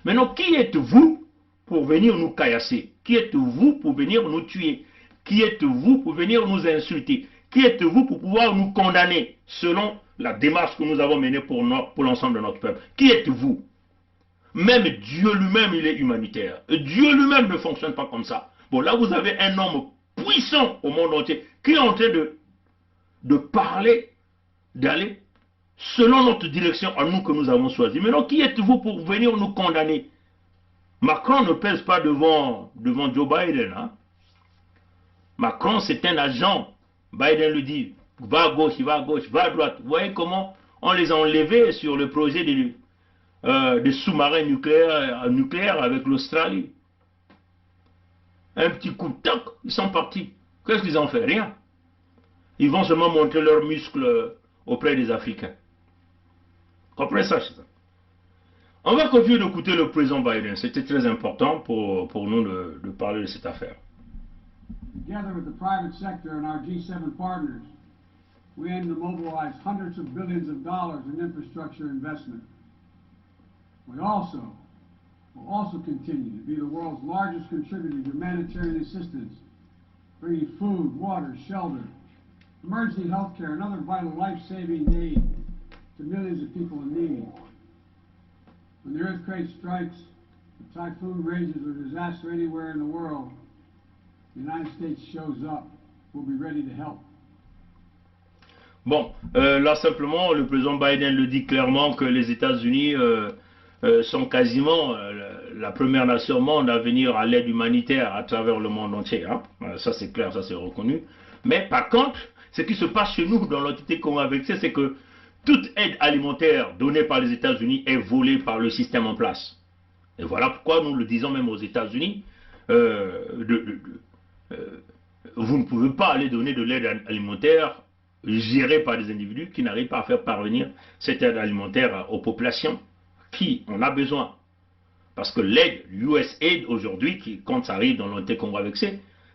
Maintenant, qui êtes-vous pour venir nous caillasser? Qui êtes-vous pour venir nous tuer? Qui êtes-vous pour venir nous insulter? Qui êtes-vous pour pouvoir nous condamner selon la démarche que nous avons menée pour l'ensemble de notre peuple? Qui êtes-vous? Même Dieu lui-même, il est humanitaire. Et Dieu lui-même ne fonctionne pas comme ça. Bon, là, vous avez un homme puissant au monde entier qui est en train de parler, d'aller selon notre direction à nous que nous avons choisie. Maintenant, qui êtes-vous pour venir nous condamner? Macron ne pèse pas devant Joe Biden. Hein? Macron, c'est un agent. Biden lui dit, va à gauche, il va à gauche, va à droite. Vous voyez comment on les a enlevés sur le projet des sous-marins nucléaires avec l'Australie. Un petit coup de tac, ils sont partis. Qu'est-ce qu'ils ont fait? Rien. Ils vont seulement montrer leurs muscles auprès des Africains. Comprenez ça, c'est ça. On va continuer d'écouter le président Biden. C'était très important pour nous de parler de cette affaire. Together with the private sector and our G7 partners, we aim to mobilize hundreds of billions of dollars in infrastructure investment. We will also continue to be the world's largest contributor to humanitarian assistance, bringing food, water, shelter, emergency health care, and other vital life-saving aid to millions of people in need. When the earthquake strikes, a typhoon rages, or disaster anywhere in the world, the United States shows up. We'll be ready to help. Bon, là simplement, le président Biden le dit clairement que les États-Unis sont quasiment la première nation au monde à venir à l'aide humanitaire à travers le monde entier. Hein. Ça c'est clair, ça c'est reconnu. Mais par contre, ce qui se passe chez nous dans l'entité Congo avec ça, c'est que toute aide alimentaire donnée par les États-Unis est volée par le système en place. Et voilà pourquoi nous le disons même aux États-Unis, vous ne pouvez pas aller donner de l'aide alimentaire gérée par des individus qui n'arrivent pas à faire parvenir cette aide alimentaire aux populations qui en a besoin. Parce que l'aide USAID aujourd'hui, quand ça arrive dans l'entité Congo avec ça,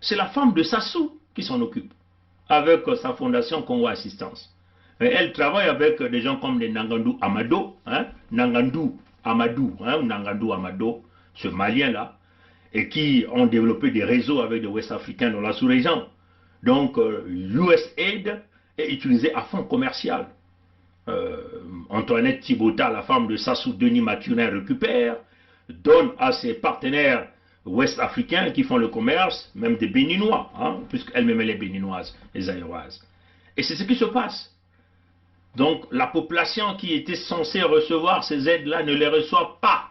c'est la femme de Sassou qui s'en occupe, avec sa fondation Congo Assistance. Et elle travaille avec des gens comme les Nangandou Amado, hein, Nangandou Amadou, hein, ou Nangandou Amado, ce Malien-là, et qui ont développé des réseaux avec des Ouest-Africains dans la sous-région. Donc, USAID est utilisé à fond commercial. Antoinette Thibota, la femme de Sassou Denis Mathurin, récupère, donne à ses partenaires ouest-africains qui font le commerce, même des Béninois, hein, puisqu'elle-même elle est béninoise, les Aéroises. Et c'est ce qui se passe. Donc, la population qui était censée recevoir ces aides-là ne les reçoit pas.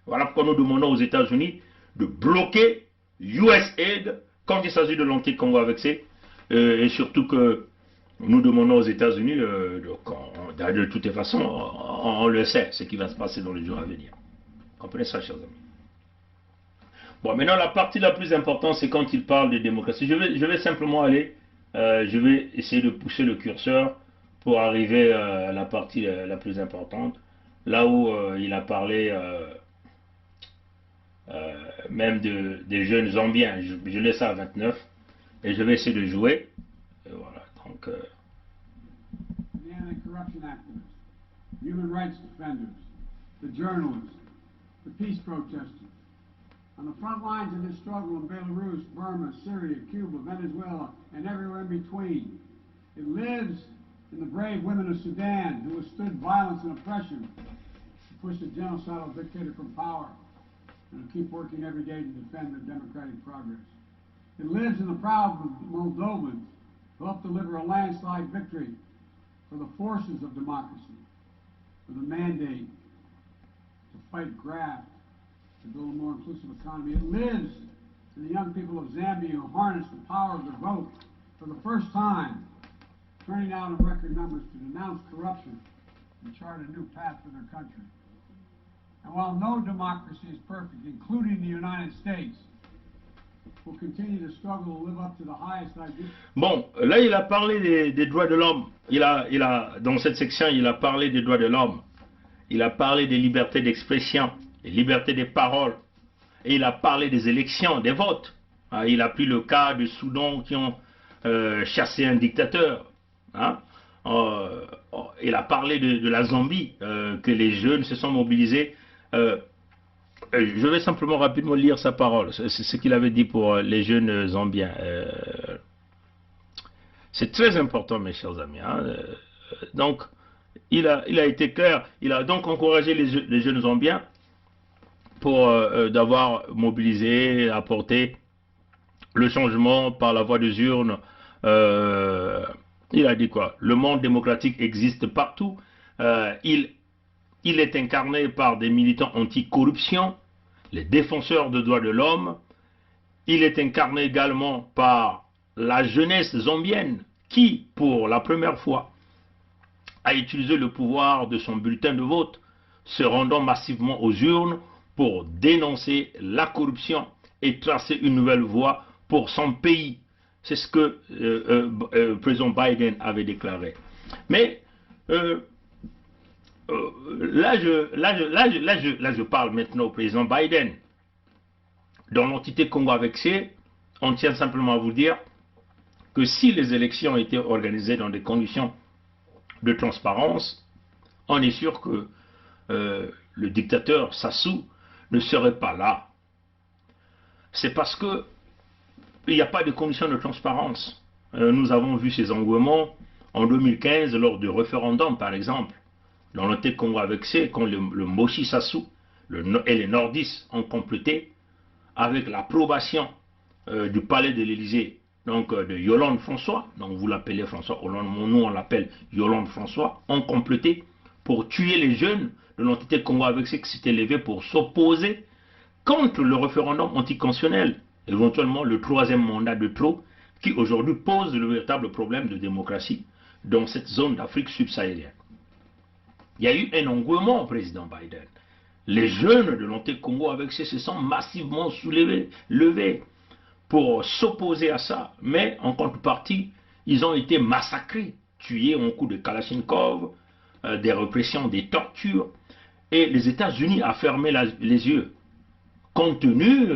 Voilà pourquoi nous demandons aux États-Unis de bloquer USAID quand il s'agit de l'anti-Congo avec C, et surtout que nous demandons aux États-Unis, de toutes les façons, on le sait, ce qui va se passer dans les jours à venir. Comprenez ça, chers amis. Bon, maintenant, la partie la plus importante, c'est quand il parle de démocratie. Je vais simplement aller, je vais essayer de pousser le curseur pour arriver à la partie la plus importante, là où il a parlé même des jeunes Zambiens. Je laisse ça à 29 et je vais essayer de jouer. Et voilà, donc... The anti-corruption activists, human rights defenders, the journalists, the peace protesters. On the front lines of this struggle in Belarus, Burma, Syria, Cuba, Venezuela, and everywhere in between. It lives in the brave women of Sudan who withstood violence and oppression to push the genocidal dictator from power and to keep working every day to defend their democratic progress. It lives in the proud Moldovans who helped deliver a landslide victory for the forces of democracy, for the mandate to fight graft, to build a more inclusive economy. It lives in the young people of Zambia who harness the power of their vote for the first time, turning out in record numbers to denounce corruption and chart a new path for their country. And while no democracy is perfect, including the United States, will continue to struggle to live up to the highest ideals. Bon, là il a parlé des droits de l'homme. Dans cette section, il a parlé des droits de l'homme. il a parlé des libertés d'expression, des libertés des paroles, et il a parlé des élections, des votes. Il a pris le cas du Soudan qui ont chassé un dictateur. Il a parlé de la Zambie, que les jeunes se sont mobilisés. Je vais simplement rapidement lire sa parole, c'est ce qu'il avait dit pour les jeunes zambiens. C'est très important, mes chers amis. Donc, il a été clair, il a donc encouragé les jeunes zambiens pour d'avoir mobilisé, apporté le changement par la voie des urnes. Il a dit quoi? Le monde démocratique existe partout. Il est incarné par des militants anti-corruption, les défenseurs des droits de l'homme. Il est incarné également par la jeunesse zambienne qui, pour la première fois, a utilisé le pouvoir de son bulletin de vote, se rendant massivement aux urnes pour dénoncer la corruption et tracer une nouvelle voie pour son pays. C'est ce que le président Biden avait déclaré. Mais là, je parle maintenant au président Biden. Dans l'entité Congo annexée, on tient simplement à vous dire que si les élections étaient organisées dans des conditions de transparence, on est sûr que le dictateur Sassou ne serait pas là. C'est parce que il n'y a pas de conditions de transparence. Nous avons vu ces engouements en 2015 lors du référendum, par exemple, dans l'entité Congo annexée, quand le Moshi Sassou et les nordistes ont complété avec l'approbation du palais de l'Élysée, donc de Yolande François, donc vous l'appelez François Hollande, nous on l'appelle Yolande François, ont complété pour tuer les jeunes de l'entité Congo annexée qui s'étaient levés pour s'opposer contre le référendum anticonstitutionnel, éventuellement le troisième mandat de trop, qui aujourd'hui pose le véritable problème de démocratie dans cette zone d'Afrique subsaharienne. Il y a eu un engouement au président Biden. Les jeunes de l'entité Congo annexée se sont massivement levés pour s'opposer à ça, mais en contrepartie, ils ont été massacrés, tués en coups de Kalachnikov, des répressions, des tortures, et les États-Unis ont fermé les yeux, compte tenu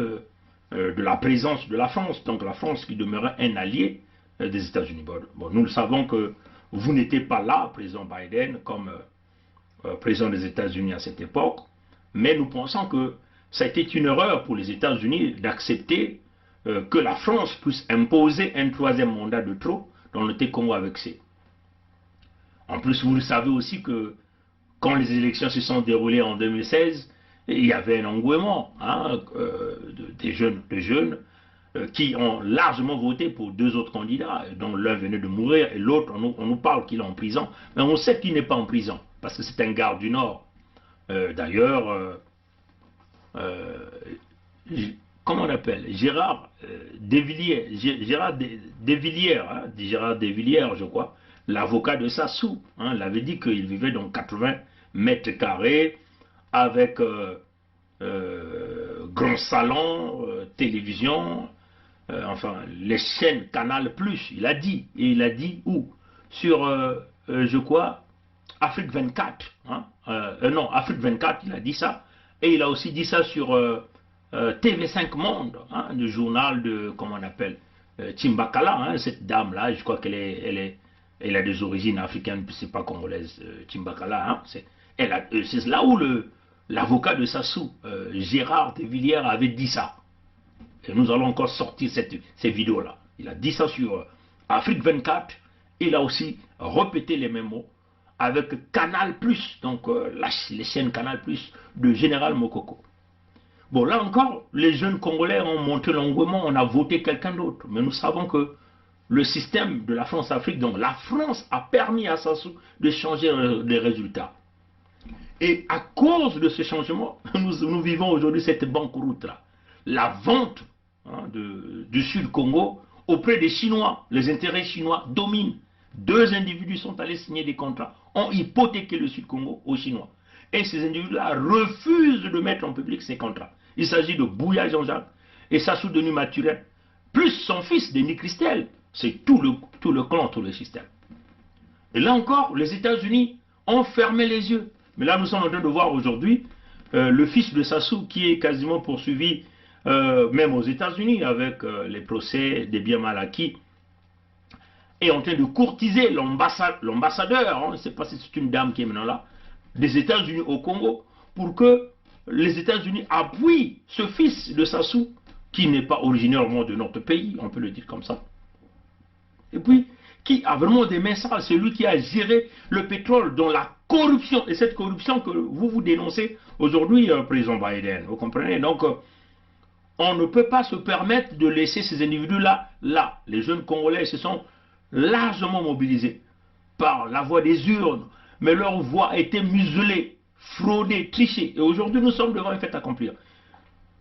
de la présence de la France, donc la France qui demeurait un allié des États-Unis. Bon, nous le savons que vous n'étiez pas là, président Biden, comme président des États-Unis à cette époque, mais nous pensons que ça a été une erreur pour les États-Unis d'accepter que la France puisse imposer un troisième mandat de trop dans le Congo annexé. En plus, vous le savez aussi que quand les élections se sont déroulées en 2016, il y avait un engouement des jeunes qui ont largement voté pour deux autres candidats, dont l'un venait de mourir et l'autre, on nous parle qu'il est en prison. Mais on sait qu'il n'est pas en prison, parce que c'est un garde du Nord. D'ailleurs, comment on appelle, Gérard Desvillières, je crois, l'avocat de Sassou, l'avait dit qu'il vivait dans 80 mètres carrés avec grand salon, télévision, enfin les chaînes Canal+, il a dit, et il a dit où? Sur, je crois, Afrique 24, non, Afrique 24, il a dit ça, et il a aussi dit ça sur TV5 Monde, le journal de, comment on appelle, Timbakala, cette dame-là, je crois qu'elle a des origines africaines, c'est pas congolaise, Timbakala, c'est là où l'avocat de Sassou, Gérard Desvillières, avait dit ça. Et nous allons encore sortir ces vidéos-là. Il a dit ça sur Afrique 24, il a aussi répété les mêmes mots avec Canal+, donc les chaînes Canal+, de Général Mokoko. Bon, là encore, les jeunes Congolais ont montré l'engouement, on a voté quelqu'un d'autre. Mais nous savons que le système de la France-Afrique, donc la France a permis à Sassou de changer les résultats. Et à cause de ce changement, nous vivons aujourd'hui cette banqueroute-là. La vente du Sud-Congo auprès des Chinois, les intérêts chinois dominent. Deux individus sont allés signer des contrats, ont hypothéqué le Sud-Congo aux Chinois. Et ces individus-là refusent de mettre en public ces contrats. Il s'agit de Bouya Jean-Jacques et Sassou Denis Maturel, plus son fils Denis Christel. C'est tout le clan, tout le système. Et là encore, les États-Unis ont fermé les yeux. Mais là, nous sommes en train de voir aujourd'hui le fils de Sassou qui est quasiment poursuivi, même aux États-Unis, avec les procès des biens mal acquis, est en train de courtiser l'ambassadeur, hein, je ne sais pas si c'est une dame qui est maintenant là, des États-Unis au Congo, pour que les États-Unis appuient ce fils de Sassou, qui n'est pas originairement de notre pays, on peut le dire comme ça. Et puis, qui a vraiment des mains sales, c'est lui qui a géré le pétrole dans la corruption, et cette corruption que vous dénoncez aujourd'hui, président Biden, vous comprenez? Donc, on ne peut pas se permettre de laisser ces individus-là, là. Les jeunes Congolais se sont largement mobilisés par la voie des urnes, mais leur voix a été muselée, fraudée, trichée. Et aujourd'hui, nous sommes devant un fait accompli.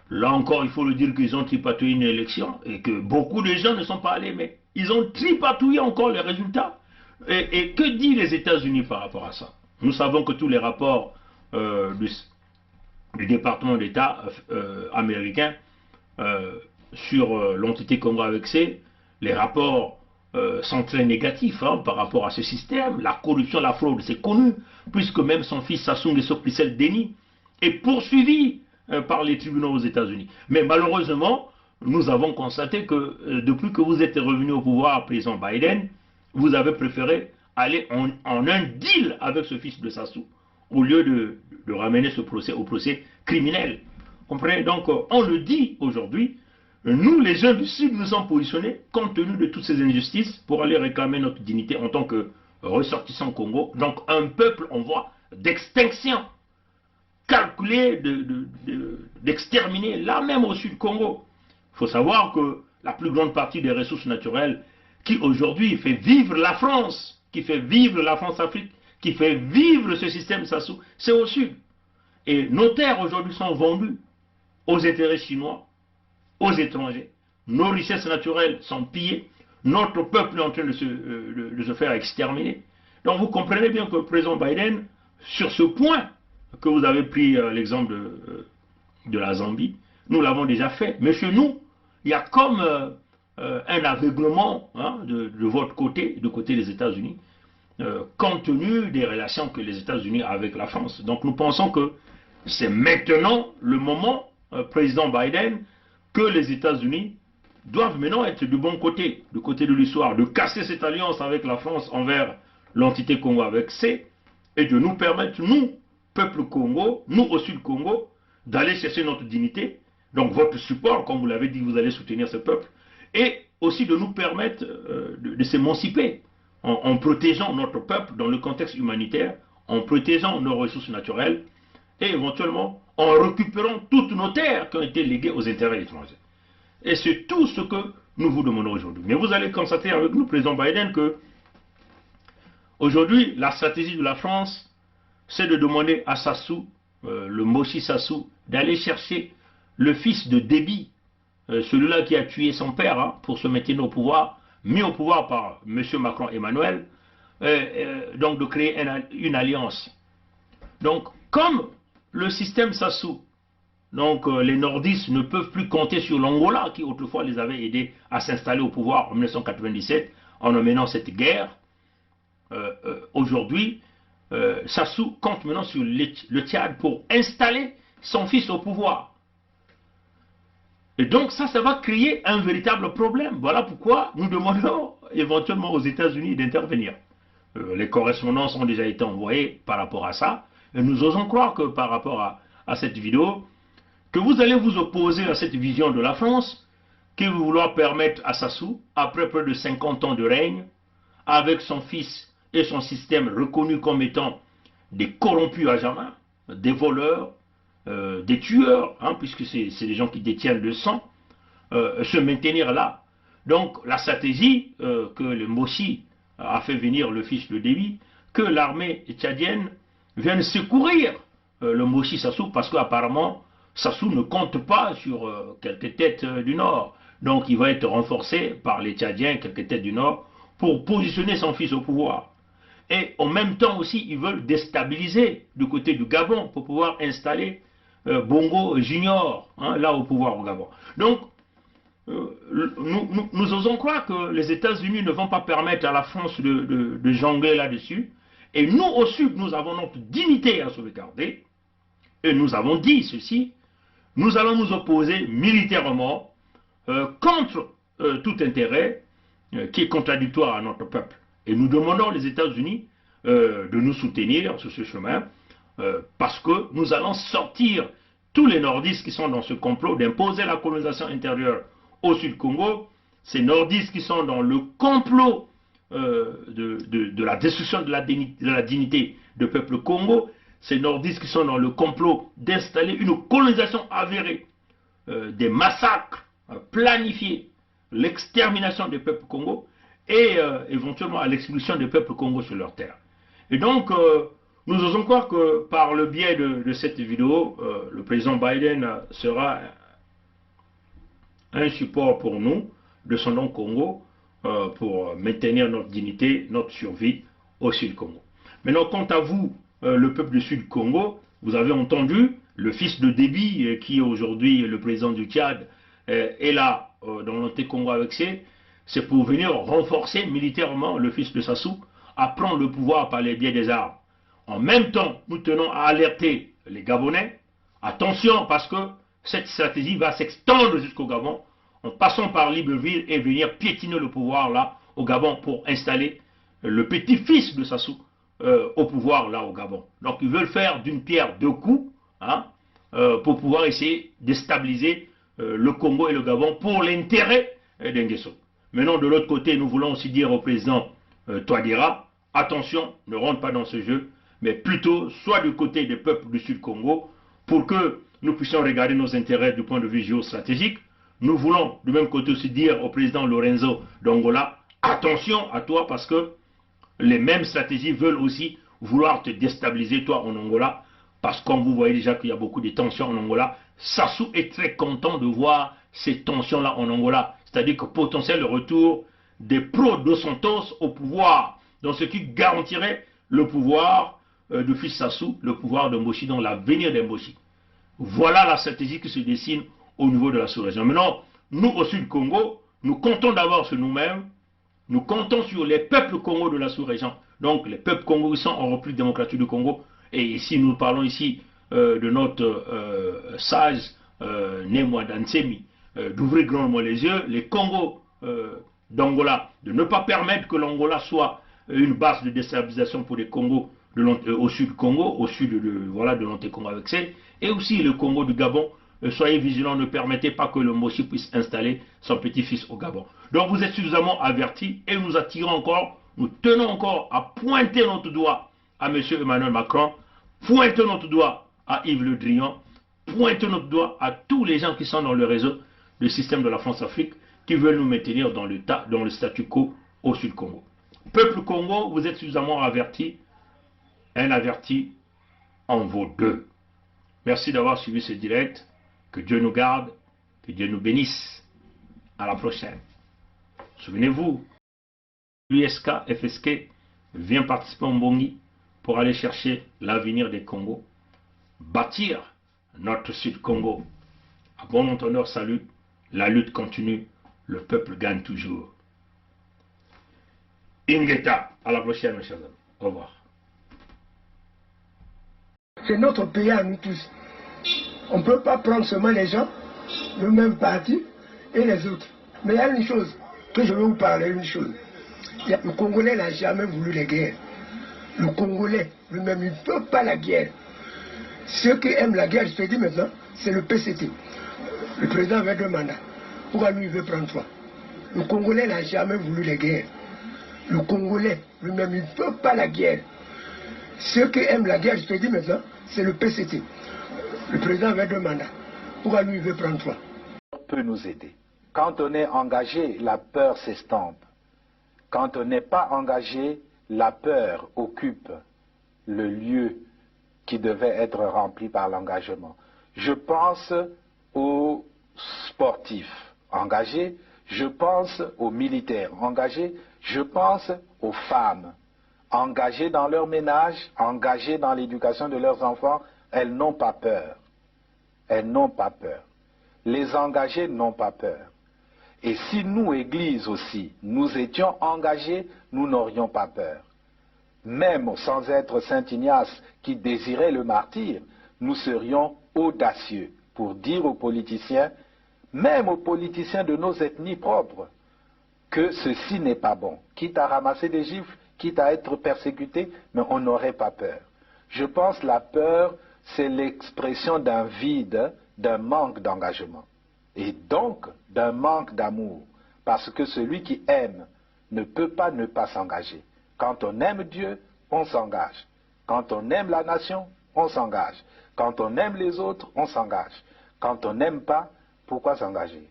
Là encore, il faut le dire qu'ils ont tripatouillé une élection et que beaucoup de gens ne sont pas allés, mais ils ont tripatouillé encore les résultats. Et que disent les États-Unis par rapport à ça? Nous savons que tous les rapports du département d'État américain sur l'entité Congo avec C, les rapports sont très négatifs par rapport à ce système. La corruption, la fraude, c'est connu, puisque même son fils Sassou Nguesso Plissel Déni est poursuivi par les tribunaux aux États-Unis. Mais malheureusement, nous avons constaté que depuis que vous êtes revenu au pouvoir, président Biden, vous avez préféré aller en un deal avec ce fils de Sassou, au lieu de ramener ce procès au procès criminel. Comprenez? Donc, on le dit aujourd'hui, nous, les jeunes du Sud, nous sommes positionnés, compte tenu de toutes ces injustices, pour aller réclamer notre dignité en tant que ressortissants Congo. Donc, un peuple en voie d'extinction, calculé d'exterminer, là même au Sud Congo. Il faut savoir que la plus grande partie des ressources naturelles qui aujourd'hui fait vivre la France, qui fait vivre la France-Afrique, qui fait vivre ce système Sassou, c'est au Sud. Et nos terres aujourd'hui sont vendues aux intérêts chinois, aux étrangers. Nos richesses naturelles sont pillées. Notre peuple est en train de se faire exterminer. Donc vous comprenez bien que le président Biden, sur ce point, que vous avez pris l'exemple de la Zambie, nous l'avons déjà fait. Mais chez nous, il y a comme un aveuglement de votre côté, du côté des États-Unis, compte tenu des relations que les États-Unis ont avec la France. Donc nous pensons que c'est maintenant le moment, président Biden, que les États-Unis doivent maintenant être du bon côté, du côté de l'histoire, de casser cette alliance avec la France envers l'entité Congo avec C, et de nous permettre, nous, peuple Congo, nous au Sud Congo, d'aller chercher notre dignité, donc votre support, comme vous l'avez dit, vous allez soutenir ce peuple, et aussi de nous permettre de s'émanciper en protégeant notre peuple dans le contexte humanitaire, en protégeant nos ressources naturelles, et éventuellement en récupérant toutes nos terres qui ont été léguées aux intérêts étrangers. Et c'est tout ce que nous vous demandons aujourd'hui. Mais vous allez constater avec nous, président Biden, que aujourd'hui, la stratégie de la France, c'est de demander à Sassou, le Moshi Sassou, d'aller chercher le fils de Déby, celui-là qui a tué son père pour se maintenir au pouvoir, mis au pouvoir par M. Macron Emmanuel, donc de créer une alliance. Donc, comme le système Sassou, donc les nordistes ne peuvent plus compter sur l'Angola, qui autrefois les avait aidés à s'installer au pouvoir en 1997, en menant cette guerre, aujourd'hui, Sassou compte maintenant sur le Tchad pour installer son fils au pouvoir. Et donc ça va créer un véritable problème. Voilà pourquoi nous demandons éventuellement aux États-Unis d'intervenir. Les correspondances ont déjà été envoyées par rapport à ça. Et nous osons croire que par rapport à cette vidéo, que vous allez vous opposer à cette vision de la France, qui veut vouloir permettre à Sassou, après près de 50 ans de règne, avec son fils et son système reconnus comme étant des corrompus à jamais, des voleurs, des tueurs, puisque c'est des gens qui détiennent le sang, se maintenir là. Donc la stratégie que le Moshi a fait venir le fils de Déby, que l'armée tchadienne vienne secourir le Moshi Sassou, parce qu'apparemment Sassou ne compte pas sur quelques têtes du Nord. Donc il va être renforcé par les Tchadiens, quelques têtes du Nord, pour positionner son fils au pouvoir. Et en même temps aussi, ils veulent déstabiliser du côté du Gabon pour pouvoir installer Bongo Junior, là au pouvoir au Gabon. Donc, nous osons croire que les États-Unis ne vont pas permettre à la France de jongler là-dessus, Et nous, au Sud, nous avons notre dignité à sauvegarder. Et nous avons dit ceci, nous allons nous opposer militairement contre tout intérêt qui est contradictoire à notre peuple. Et nous demandons aux États-Unis de nous soutenir sur ce chemin parce que nous allons sortir tous les nordistes qui sont dans ce complot d'imposer la colonisation intérieure au Sud-Congo, ces nordistes qui sont dans le complot de la destruction de la dignité du peuple Congo, ces nordistes qui sont dans le complot d'installer une colonisation avérée, des massacres planifiés, l'extermination des peuples Congo et éventuellement à l'expulsion des peuples Congo sur leur terre. Et donc, nous osons croire que par le biais de cette vidéo, le président Biden sera un support pour nous, de son nom Congo, pour maintenir notre dignité, notre survie au Sud-Congo. Maintenant, quant à vous, le peuple du Sud-Congo, vous avez entendu le fils de Déby, qui est aujourd'hui le président du Tchad, est là dans l'anté-Congo avec c'est pour venir renforcer militairement le fils de Sassou, à prendre le pouvoir par les biais des armes. En même temps, nous tenons à alerter les Gabonais, attention parce que cette stratégie va s'extendre jusqu'au Gabon, en passant par Libreville et venir piétiner le pouvoir là au Gabon pour installer le petit-fils de Sassou au pouvoir là au Gabon. Donc ils veulent faire d'une pierre deux coups hein, pour pouvoir essayer de déstabiliser le Congo et le Gabon pour l'intérêt d'Nguesso. Maintenant de l'autre côté, nous voulons aussi dire au président Touadéra, attention, ne rentre pas dans ce jeu, mais plutôt soit du côté des peuples du Sud-Congo pour que nous puissions regarder nos intérêts du point de vue géostratégique. Nous voulons du même côté aussi dire au président Lorenzo d'Angola, attention à toi parce que les mêmes stratégies veulent aussi vouloir te déstabiliser toi en Angola, parce que comme vous voyez déjà qu'il y a beaucoup de tensions en Angola, Sassou est très content de voir ces tensions-là en Angola, c'est-à-dire que potentiel le retour des pro-Dos Santos au pouvoir, dans ce qui garantirait le pouvoir de fils Sassou, le pouvoir de Mboshi, dans l'avenir d'Mboshi. Voilà la stratégie qui se dessine au niveau de la sous-région. Maintenant, nous au Sud-Congo, nous comptons d'abord sur nous-mêmes, nous comptons sur les peuples Congo de la sous-région, donc les peuples Congo qui sont en République démocratique du Congo, et ici nous parlons ici de notre sage Némoa Dansemi, d'ouvrir grandement les yeux, les Congos d'Angola, de ne pas permettre que l'Angola soit une base de déstabilisation pour les Congos au sud Congo, au sud de l'anté-Congo avec C, et aussi le Congo du Gabon. Soyez vigilants, ne permettez pas que le Mboshi puisse installer son petit-fils au Gabon. Donc vous êtes suffisamment avertis et nous attirons encore, nous tenons encore à pointer notre doigt à M. Emmanuel Macron, pointer notre doigt à Yves Le Drian, pointer notre doigt à tous les gens qui sont dans le réseau du système de la France-Afrique qui veulent nous maintenir dans le statu quo au Sud-Congo. Peuple Congo, vous êtes suffisamment avertis, un averti en vaut deux. Merci d'avoir suivi ce direct. Que Dieu nous garde, que Dieu nous bénisse. À la prochaine. Souvenez-vous, l'USK, FSK vient participer en Bongi pour aller chercher l'avenir des Congos, bâtir notre Sud-Congo. À bon entendeur, salut, la lutte continue, le peuple gagne toujours. Ingeta, à la prochaine, mes chers amis. Au revoir. C'est notre pays à nous tous. On ne peut pas prendre seulement les gens, le même parti et les autres. Mais il y a une chose que je veux vous parler, une chose. Le Congolais n'a jamais voulu la guerre. Le Congolais lui-même, il ne peut pas la guerre. Ceux qui aiment la guerre, je te dis maintenant, c'est le PCT. Le président avait 2 mandats. Pourquoi lui, il veut prendre 3? Le Congolais n'a jamais voulu la guerre. Le Congolais lui-même, il ne peut pas la guerre. Ceux qui aiment la guerre, je te dis maintenant, c'est le PCT. Le président avait 2 mandats. Pourquoi lui, il veut prendre 3? Peut nous aider. Quand on est engagé, la peur s'estompe. Quand on n'est pas engagé, la peur occupe le lieu qui devait être rempli par l'engagement. Je pense aux sportifs engagés, je pense aux militaires engagés, je pense aux femmes engagées dans leur ménage, engagées dans l'éducation de leurs enfants. Elles n'ont pas peur. Elles n'ont pas peur. Les engagés n'ont pas peur. Et si nous, Église aussi, nous étions engagés, nous n'aurions pas peur. même sans être Saint Ignace qui désirait le martyre, nous serions audacieux pour dire aux politiciens, même aux politiciens de nos ethnies propres, que ceci n'est pas bon. Quitte à ramasser des gifles, quitte à être persécuté, mais on n'aurait pas peur. Je pense que la peur, c'est l'expression d'un vide, d'un manque d'engagement. Et donc, d'un manque d'amour. Parce que celui qui aime ne peut pas ne pas s'engager. Quand on aime Dieu, on s'engage. Quand on aime la nation, on s'engage. Quand on aime les autres, on s'engage. Quand on n'aime pas, pourquoi s'engager?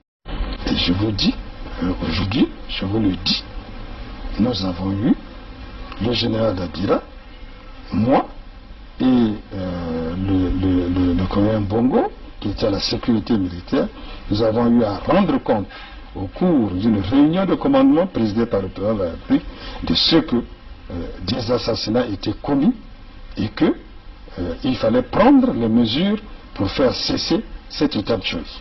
Et je vous dis, aujourd'hui, je vous le dis, nous avons eu le général Dabira, moi et le colonel Bongo, qui était à la sécurité militaire. Nous avons eu à rendre compte au cours d'une réunion de commandement présidée par le président de la République de ce que des assassinats étaient commis et que il fallait prendre les mesures pour faire cesser cet état de choses.